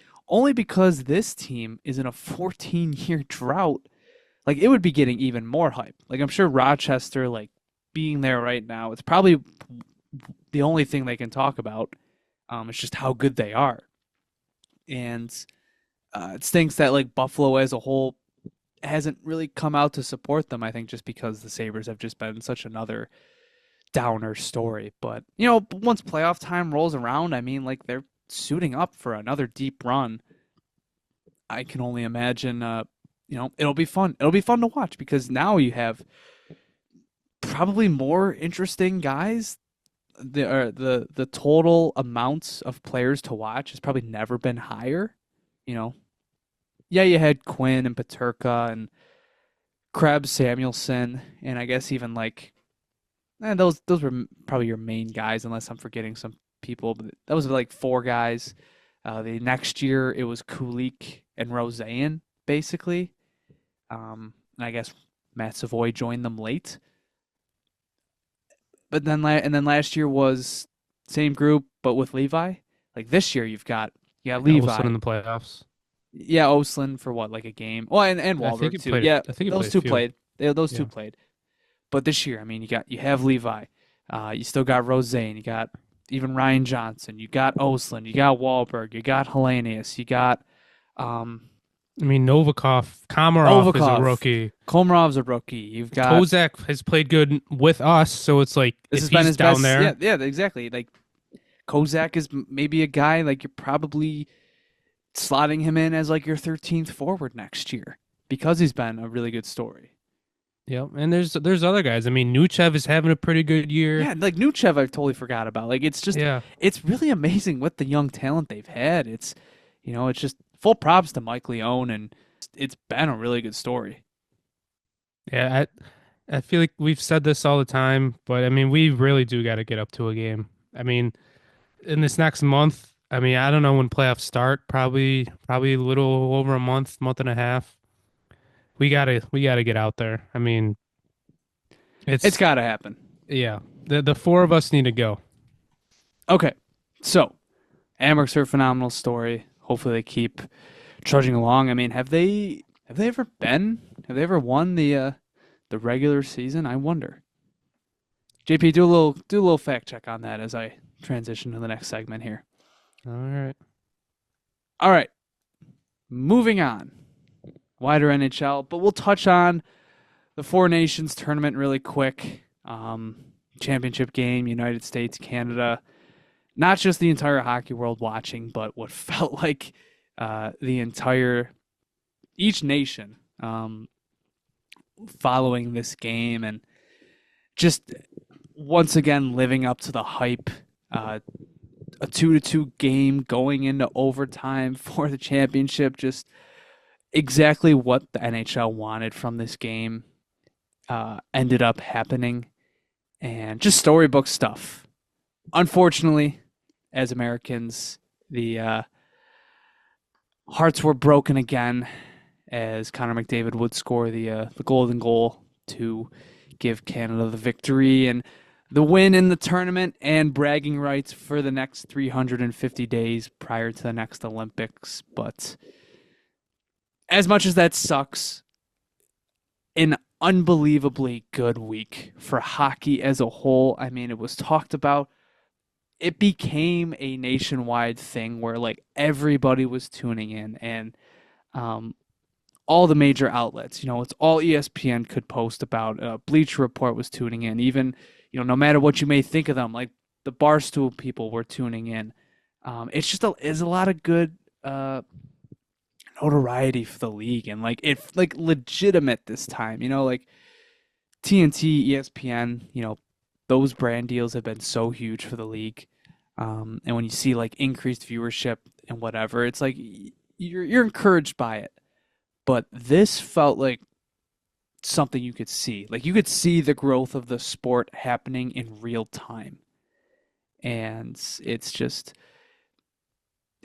because this team is in a 14-year drought. Like it would be getting even more hype. Like I'm sure Rochester, like being there right now, it's probably the only thing they can talk about. It's just how good they are, and it stinks that like Buffalo as a whole hasn't really come out to support them. I think just because the Sabres have just been such another downer story. But once playoff time rolls around, I mean, like they're suiting up for another deep run. I can only imagine. It'll be fun. It'll be fun to watch because now you have probably more interesting guys. The total amounts of players to watch has probably never been higher. You know, yeah, you had Quinn and Paterka and Krebs, Samuelson, and I guess even like those were probably your main guys, unless I'm forgetting some people. But that was like four guys. The next year it was Kulik and Roseanne basically, and I guess Matt Savoie joined them late. But then last year was same group but with Levi. Like this year you got
Olsen
Levi.
in the playoffs.
Yeah, Oslin for what, like a game? Well, and
I think
Wahlberg
he
too.
played.
Yeah,
I think he
those
played a
two
few.
played. Those two
Yeah.
played. But this year, I mean, you have Levi. You still got Roseanne. You got even Ryan Johnson. You got Oslin. You got Wahlberg. You got Hellenius. You got um,
I mean, Novikov, Komarov is a
Novikov.
rookie.
Komarov's a rookie. You've got
Kozak has played good with us, so it's like
this
if
has been
he's
his
down
best. Yeah,
there,
yeah, exactly. Like Kozak is maybe a guy like you're probably slotting him in as like your 13th forward next year because he's been a really good story.
yeah. And there's other guys. I mean, Nuchev is having a pretty good year.
Yeah, like Nuchev, I totally forgot about. Like,
Yeah,
it's really amazing what the young talent they've had. It's just full props to Mike Leone, and it's been a really good story.
yeah. I feel like we've said this all the time, but I mean, we really do got to get up to a game. I mean, in this next month, I mean, I don't know when playoffs start. Probably a little over a month and a half. We gotta get out there. I mean,
It's
it's
got to happen.
yeah. The four of us need to go.
Okay, so Amerks are a phenomenal story. Hopefully, they keep trudging along. I mean, have they ever won the regular season? I wonder. JP, do a little fact check on that as I transition to the next segment here.
All right.
All right, moving on. Wider NHL, but we'll touch on the Four Nations tournament really quick. Championship game, United States, Canada. Not just the entire hockey world watching, but what felt like each nation following this game, and just once again living up to the hype. A 2-2 game going into overtime for the championship. Just exactly what the NHL wanted from this game ended up happening, and just storybook stuff. Unfortunately, as Americans, the hearts were broken again as Connor McDavid would score the golden goal to give Canada the victory and the win in the tournament and bragging rights for the next 350 days prior to the next Olympics. But as much as that sucks, an unbelievably good week for hockey as a whole. I mean, it was talked about. It became a nationwide thing where like everybody was tuning in, and um, all the major outlets, it's all ESPN could post about. Bleacher Report was tuning in. Even, no matter what you may think of them, like the Barstool people were tuning in. It's just is a lot of good notoriety for the league, and like it's like legitimate this time. Like TNT, ESPN, those brand deals have been so huge for the league. And when you see like increased viewership and whatever, it's like you're encouraged by it. But this felt like something you could see. Like you could see the growth of the sport happening in real time. And it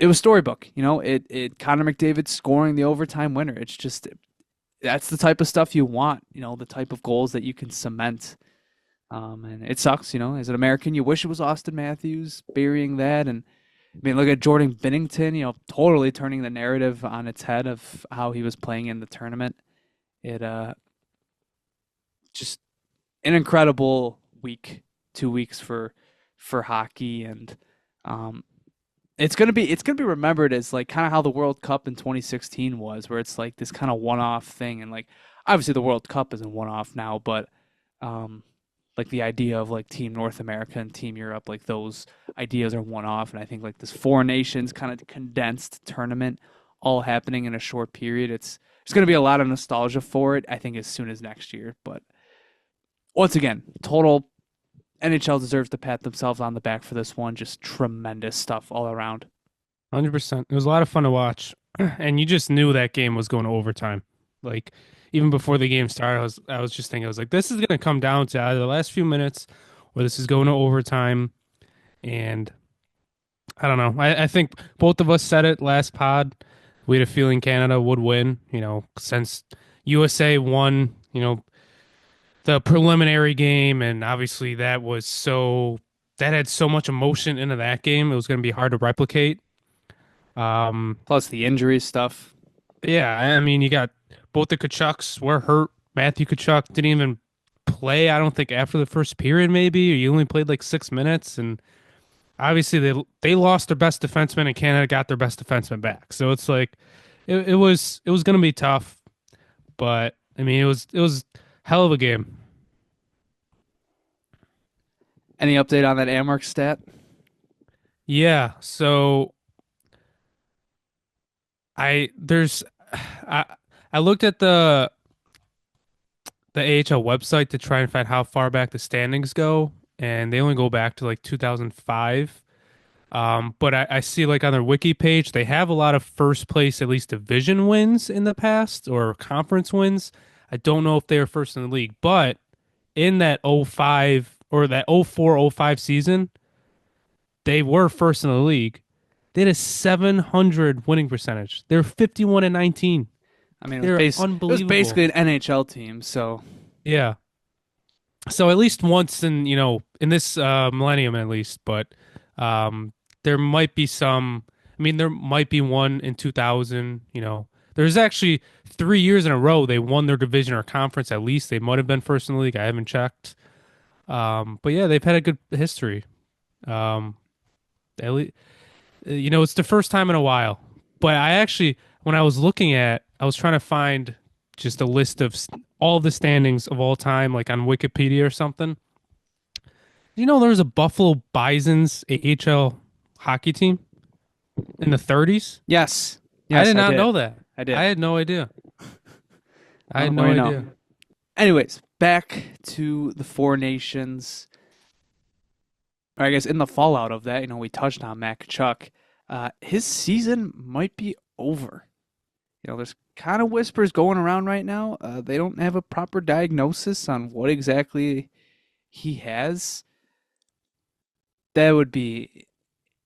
was storybook, it Connor McDavid scoring the overtime winner. It's just that's the type of stuff you want, the type of goals that you can cement. And it sucks, as an American, you wish it was Austin Matthews burying that. And I mean, look at Jordan Binnington, totally turning the narrative on its head of how he was playing in the tournament. It just an incredible week, 2 weeks for hockey, and it's gonna be remembered as like kind of how the World Cup in 2016 was, where it's like this kind of one-off thing, and like obviously the World Cup isn't one-off now, but like the idea of like Team North America and Team Europe, like those ideas are one-off, and I think like this four nations kind of condensed tournament all happening in a short period. It's going to be a lot of nostalgia for it, I think, as soon as next year. But once again, total NHL deserves to pat themselves on the back for this one. Just tremendous stuff all around.
100%. It was a lot of fun to watch, and you just knew that game was going to overtime. Like even before the game started, I was just thinking, I was like, this is going to come down to either the last few minutes or this is going to overtime. And I don't know. I think both of us said it last pod. We had a feeling Canada would win, since USA won, the preliminary game, and obviously that had so much emotion into that game. It was going to be hard to replicate.
Plus the injury stuff.
Yeah, I mean, you got both the Kachucks were hurt. Matthew Kachuk didn't even play, I don't think, after the first period, maybe, or he only played like 6 minutes. And obviously they lost their best defenseman, and Canada got their best defenseman back. So it's like it was going to be tough, but I mean, it was hell of a game.
Any update on that Amerks stat?
Yeah, so there's I I looked at the AHL website to try and find how far back the standings go, and they only go back to like 2005. But I see like on their wiki page, they have a lot of first place, at least division wins in the past or conference wins. I don't know if they were first in the league, but in that '05 or that '04-'05 season, they were first in the league. They had a 700 winning percentage. They're 51-19.
I mean,
They're
it was
unbelievable.
basically an NHL team, so
Yeah. So at least once in this millennium at least, but there might be some. I mean, there might be one in 2000. There's actually 3 years in a row they won their division or conference. At least they might have been first in the league. I haven't checked. But yeah, they've had a good history. Um, at least, it's the first time in a while. But I actually, when I was trying to find just a list of all the standings of all time, like on Wikipedia or something. There was a Buffalo Bisons AHL hockey team in the 30s?
yes,
I
yes,
did
I
not
did,
know that.
I
I
did.
had no idea. I
Well,
had
the more
no
you know.
idea.
Anyways, back to the four nations. or I guess in the fallout of that, we touched on Mac Chuck. His season might be over. There's kind of whispers going around right now. They don't have a proper diagnosis on what exactly he has. That would be,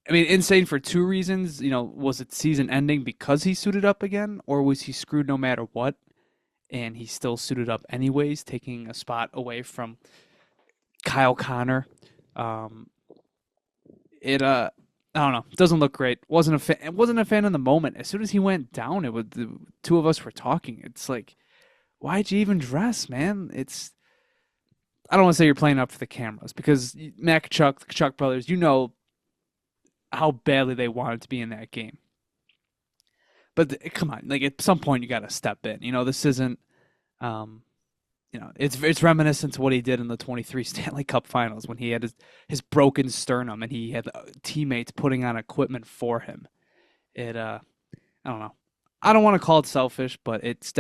I mean, insane for two reasons. Was it season ending because he suited up again, or was he screwed no matter what, and he still suited up anyways, taking a spot away from Kyle Connor? Um, I don't know. It doesn't look great. Wasn't a fan in the moment. As soon as he went down, it was the two of us were talking. It's like, why'd you even dress, man? I don't want to say you're playing up for the cameras because Mac Chuck, the Chuck brothers, how badly they wanted to be in that game. But come on, like at some point you got to step in. This isn't um, it's reminiscent to what he did in the 23 Stanley Cup Finals when he had his broken sternum and he had teammates putting on equipment for him. I don't know. I don't want to call it selfish, but it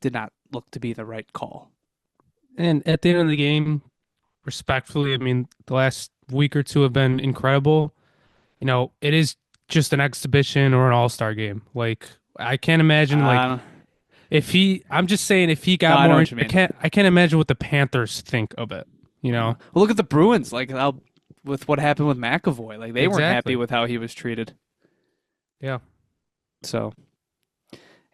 did not look to be the right call.
And at the end of the game, respectfully, I mean, the last week or two have been incredible. It is just an exhibition or an all-star game. Like, I can't imagine, like,
Uh,
I'm just saying, if he
no,
got
I know
more,
what you mean.
I can't imagine what the Panthers think of it, you
Well,
know?
look at the Bruins, like how with what happened with McAvoy, like they weren't happy
Exactly.
with how he was treated.
Yeah.
So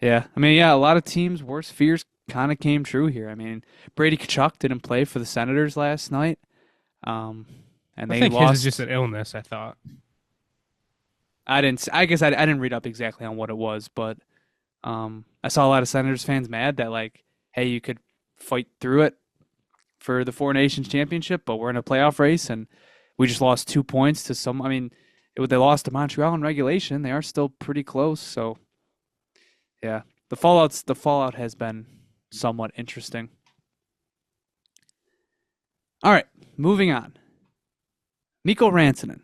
yeah, I mean, yeah, a lot of teams' worst fears kind of came true here. I mean, Brady Tkachuk didn't play for the Senators last night, um, and
I
they
think his is just
lost.
an illness, I thought.
I didn't. I guess I didn't read up exactly on what it was, but I saw a lot of Senators fans mad that like, hey, you could fight through it for the Four Nations Championship, but we're in a playoff race and we just lost 2 points to some. I mean, they lost to Montreal in regulation. They are still pretty close. So yeah, the fallout has been somewhat interesting. All right, moving on. Mikko Rantanen.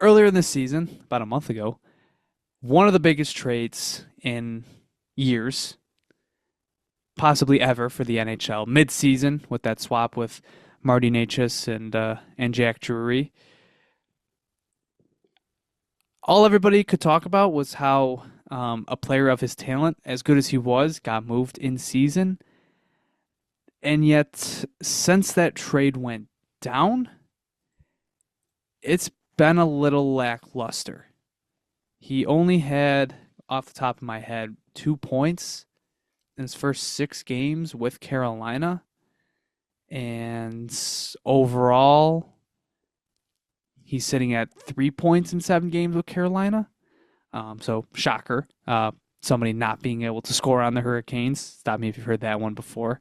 Earlier in this season, about a month ago, one of the biggest trades in years, possibly ever for the NHL. Mid-season with that swap with Marty Necas and Jack Drury. All everybody could talk about was how a player of his talent, as good as he was, got moved in season. And yet, since that trade went down, it's been a little lackluster. He only had, off the top of my head, 2 points in his first 6 games with Carolina. And overall, he's sitting at 3 points in 7 games with Carolina. So, shocker. Somebody not being able to score on the Hurricanes. Stop me if you've heard that one before.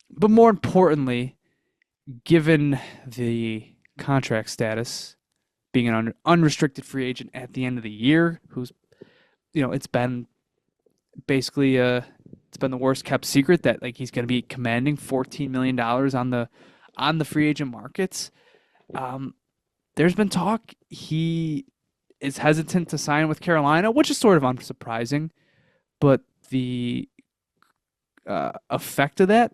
But more importantly, given the contract status, being an unrestricted free agent at the end of the year, it's been basically it's been the worst kept secret that like he's going to be commanding $14 million on the free agent markets. Um, there's been talk he is hesitant to sign with Carolina, which is sort of unsurprising, but the effect of that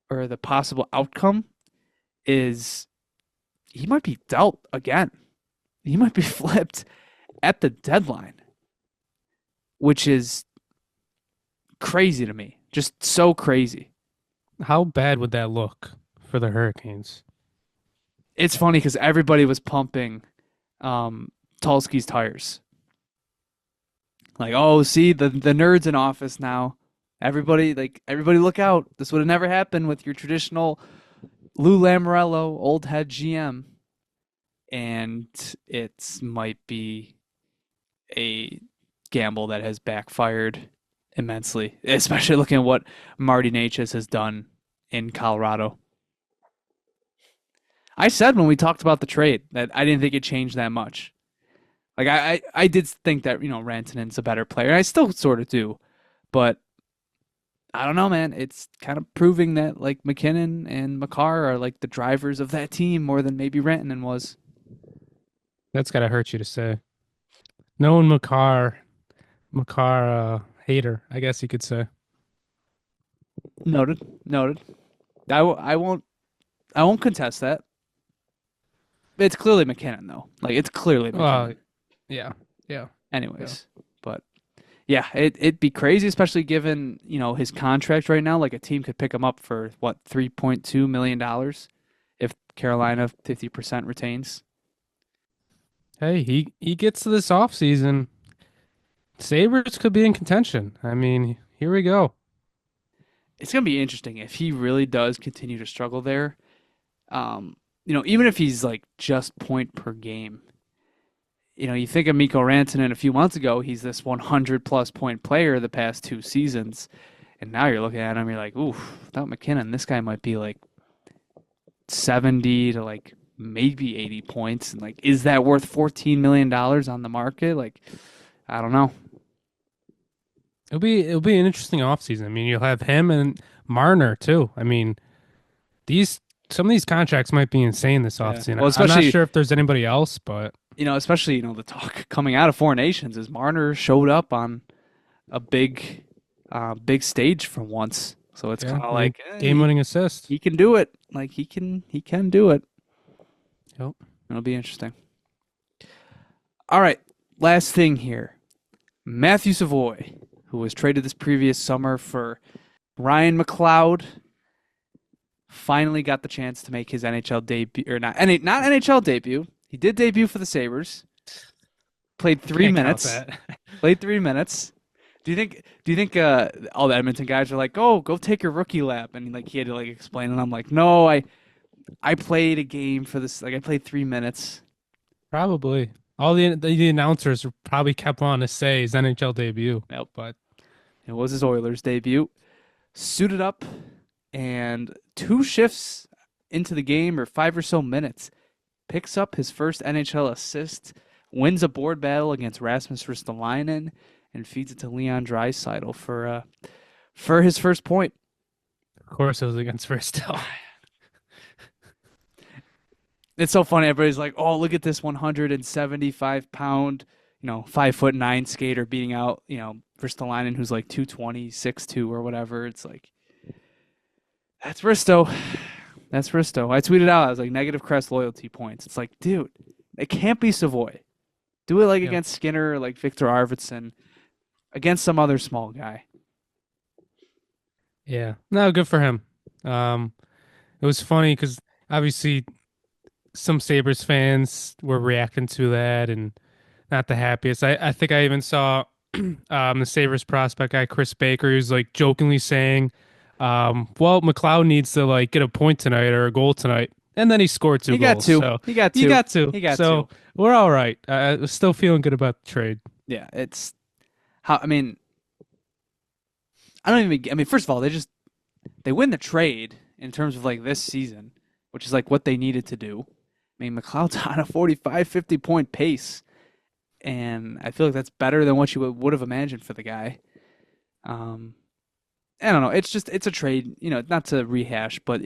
or the possible outcome is he might be dealt again. He might be flipped at the deadline, which is crazy to me. Just so crazy.
How bad would that look for the Hurricanes?
It's funny because everybody was pumping Tulski's tires. Like, oh, see the nerds in office now. Everybody look out. This would have never happened with your traditional Lou Lamoriello old head GM. And it might be a gamble that has backfired immensely, especially looking at what Marty Necas has done in Colorado. I said when we talked about the trade that I didn't think it changed that much. Like I did think that Rantanen's a better player. I still sort of do, but I don't know, man. It's kind of proving that like McKinnon and Makar are like the drivers of that team more than maybe Rantanen was.
That's gotta hurt you to say. Knowing Makar hater, I guess you could say.
Noted, noted. I won't. I won't contest that. It's clearly McKinnon though. Like it's clearly
Well,
McKinnon.
yeah, yeah, yeah.
Anyways, but yeah, it'd be crazy, especially given his contract right now. Like a team could pick him up for what $3.2 million if Carolina 50% retains.
Hey, he gets to this offseason. Sabres could be in contention. I mean, here we go.
It's gonna be interesting if he really does continue to struggle there. Even if he's like just point per game. You think of Mikko Rantanen a few months ago, he's this 100 plus point player the past 2 seasons. And now you're looking at him, you're like, oof, without McKinnon, this guy might be like 70 to like maybe 80 points. And like, is that worth $14 million on the market? Like, I don't know.
It'll be an interesting offseason. I mean, you'll have him and Marner too. I mean, these some of these contracts might be insane this
Yeah.
offseason.
Well,
I'm not
especially,
sure if there's anybody else, but
the talk coming out of Four Nations is Marner showed up on a big stage for once. So it's
yeah,
kind of
I mean,
like
game-winning assist.
he can do it. Like he can do it.
Yep.
It'll be interesting. All right, last thing here. Matthew Savoie, who was traded this previous summer for Ryan McLeod, finally got the chance to make his NHL debut, or not NHL debut. He did debut for the Sabres. Played 3
Can't count
minutes.
that.
Played 3 minutes. Do you think all the Edmonton guys are like, "Oh, go take your rookie lap," and like he had to like explain, and I'm like, "No, I played a game for this. Like I played 3 minutes."
Probably. All the announcers probably kept on to say his NHL debut,
Nope.
but
It was his Oilers debut. Suited up, and 2 shifts into the game, or 5 or so minutes, picks up his first NHL assist, wins a board battle against Rasmus Dahlin, and feeds it to Leon Draisaitl for his first point.
of course it was against Verstel.
It's so funny. Everybody's like, "Oh, look at this 175 pound, 5'9" skater beating out, Ristolainen, who's like 220, 6'2" or whatever." It's like, that's Risto. That's Risto. I tweeted out, I was like, negative crest loyalty points. It's like, dude, it can't be Savoie. Do it like
Yep.
against Skinner or like Victor Arvidsson, against some other small guy.
Yeah. No, good for him. It was funny because obviously some Sabres fans were reacting to that and not the happiest. I think I even saw the Sabres prospect guy, Chris Baker, who's like jokingly saying, well, McLeod needs to like get a point tonight or a goal tonight. And then he scored two
He got
goals.
two.
So
He got
he
two.
got two.
He got
So
two.
we're all right. Still feeling good about the trade.
Yeah, it's how. I mean, I don't even. I mean, first of all, they win the trade in terms of like this season, which is like what they needed to do. I mean, McLeod's on a 45, 50 point pace, and I feel like that's better than what you would have imagined for the guy. I don't know. It's a trade. Not to rehash, but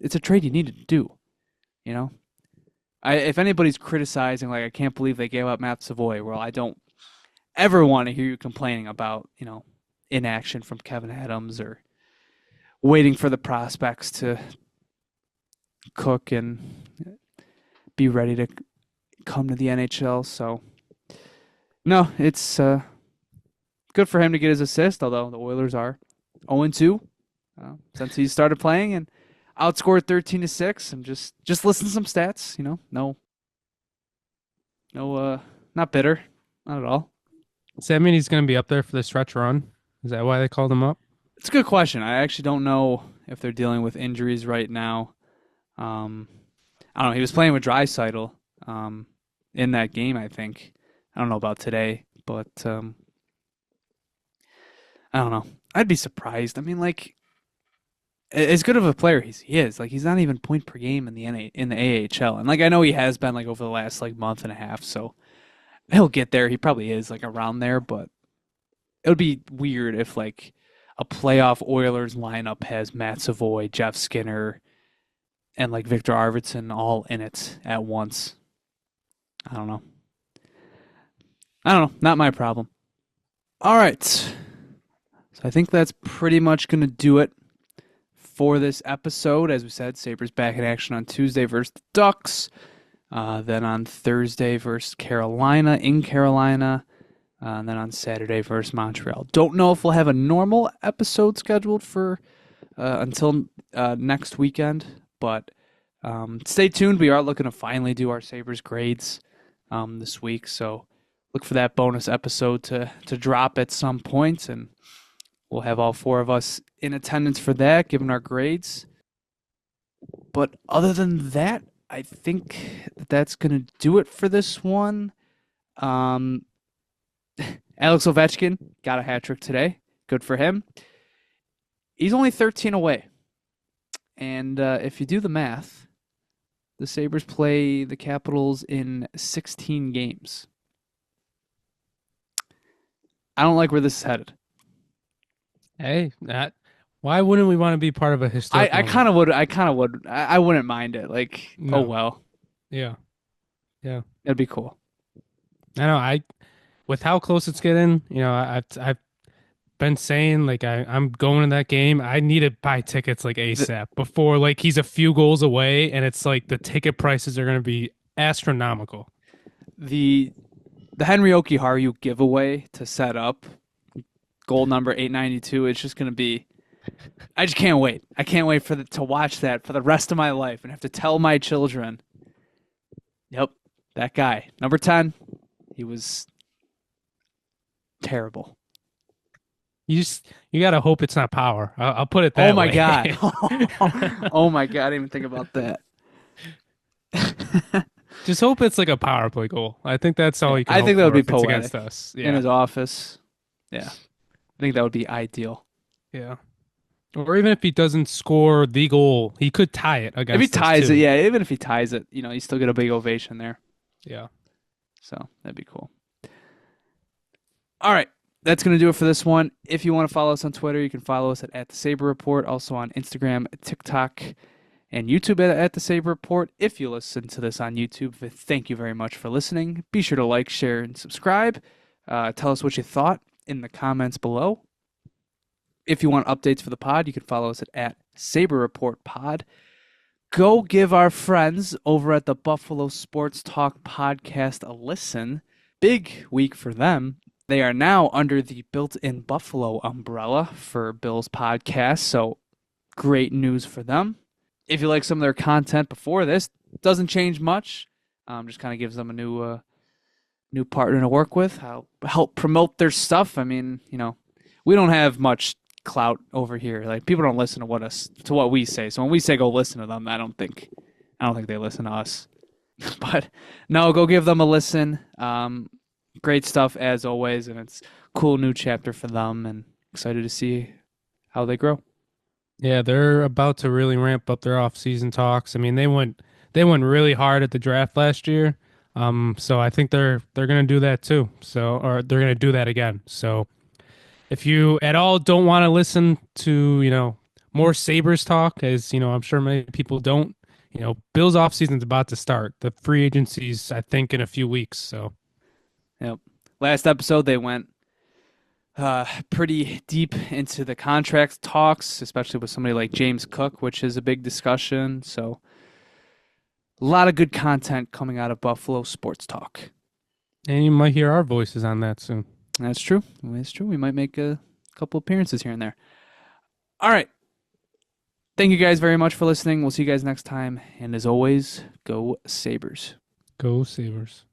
it's a trade you needed to do. You know, if anybody's criticizing, like I can't believe they gave up Matt Savoie, well, I don't ever want to hear you complaining about inaction from Kevin Adams or waiting for the prospects to cook and be ready to come to the NHL. So no, it's good for him to get his assist. Although the Oilers are 0-2 since he started playing and outscored 13-6. And just listen to some stats. No, not bitter, not at all.
Does that mean he's going to be up there for the stretch run? Is that why they called him up?
It's a good question. I actually don't know if they're dealing with injuries right now. I don't know. He was playing with Draisaitl in that game, I think. I don't know about today, but I don't know. I'd be surprised. I mean, like, as good of a player he is, like, he's not even point per game in the AHL. And like, I know he has been like over the last like month and a half, so he'll get there. He probably is like around there, but it would be weird if like a playoff Oilers lineup has Matt Savoie, Jeff Skinner, and like Victor Arvidsson all in it at once. I don't know. Not my problem. All right. So I think that's pretty much going to do it for this episode. As we said, Sabres back in action on Tuesday versus the Ducks. Then on Thursday versus Carolina in Carolina. And then on Saturday versus Montreal. Don't know if we'll have a normal episode scheduled for until next weekend, but stay tuned. We are looking to finally do our Sabres grades this week, so look for that bonus episode to drop at some point, and we'll have all four of us in attendance for that, giving our grades. But other than that, I think that's going to do it for this one. Alex Ovechkin got a hat trick today. Good for him. He's only 13 away. And if you do the math, the Sabres play the Capitals in 16 games. I don't like where this is headed.
Hey, why wouldn't we want to be part of a historic
I kind of would. I wouldn't mind it. Like,
No.
oh well.
Yeah.
That'd be cool.
I know. With how close it's getting, I've been saying like I'm going to that game. I need to buy tickets like ASAP before like he's a few goals away, and it's like the ticket prices are going to be astronomical.
The Henry Okiharu giveaway to set up goal number 892. It's just going to be. I just can't wait. I can't wait to watch that for the rest of my life and have to tell my children. Yep, that guy, number 10. He was terrible.
You gotta hope it's not power. I'll put it that way.
Oh my god. Oh my god, I didn't even think about that.
Just hope it's like a power play goal. I think that's all you can.
I think that would be poetic
against us. Yeah.
in his office. Yeah, I think that would be ideal.
Yeah. Or even if he doesn't score the goal, he could tie it against.
If he ties
too.
it, yeah. Even if he ties it, you still get a big ovation there.
Yeah.
So that'd be cool. All right. That's going to do it for this one. If you want to follow us on Twitter, you can follow us at the Sabre Report, also on Instagram, TikTok, and YouTube at the Sabre Report. If you listen to this on YouTube, thank you very much for listening. Be sure to like, share, and subscribe. Tell us what you thought in the comments below. If you want updates for the pod, you can follow us at Sabre Report Pod. Go give our friends over at the Buffalo Sports Talk podcast a listen. Big week for them. They are now under the Built-in Buffalo umbrella for Bill's podcast, so great news for them. If you like some of their content before this, doesn't change much. Just kind of gives them a new partner to work with, help promote their stuff. I mean, we don't have much clout over here. Like, people don't listen to what we say. So when we say go listen to them, I don't think they listen to us. But no, go give them a listen. Great stuff as always, and it's a cool new chapter for them, and excited to see how they grow.
Yeah, they're about to really ramp up their off-season talks. I mean, they went really hard at the draft last year. So I think they're going to do that too. Or they're going to do that again. So if you at all don't want to listen to, more Sabres talk, as, I'm sure many people don't, Bill's off-season's about to start. The free agency's, I think, in a few weeks, so.
Yep. Last episode, they went pretty deep into the contract talks, especially with somebody like James Cook, which is a big discussion. So a lot of good content coming out of Buffalo Sports Talk.
And you might hear our voices on that soon.
That's true. That's true. We might make a couple appearances here and there. All right. Thank you guys very much for listening. We'll see you guys next time. And as always, go Sabres.
Go Sabres.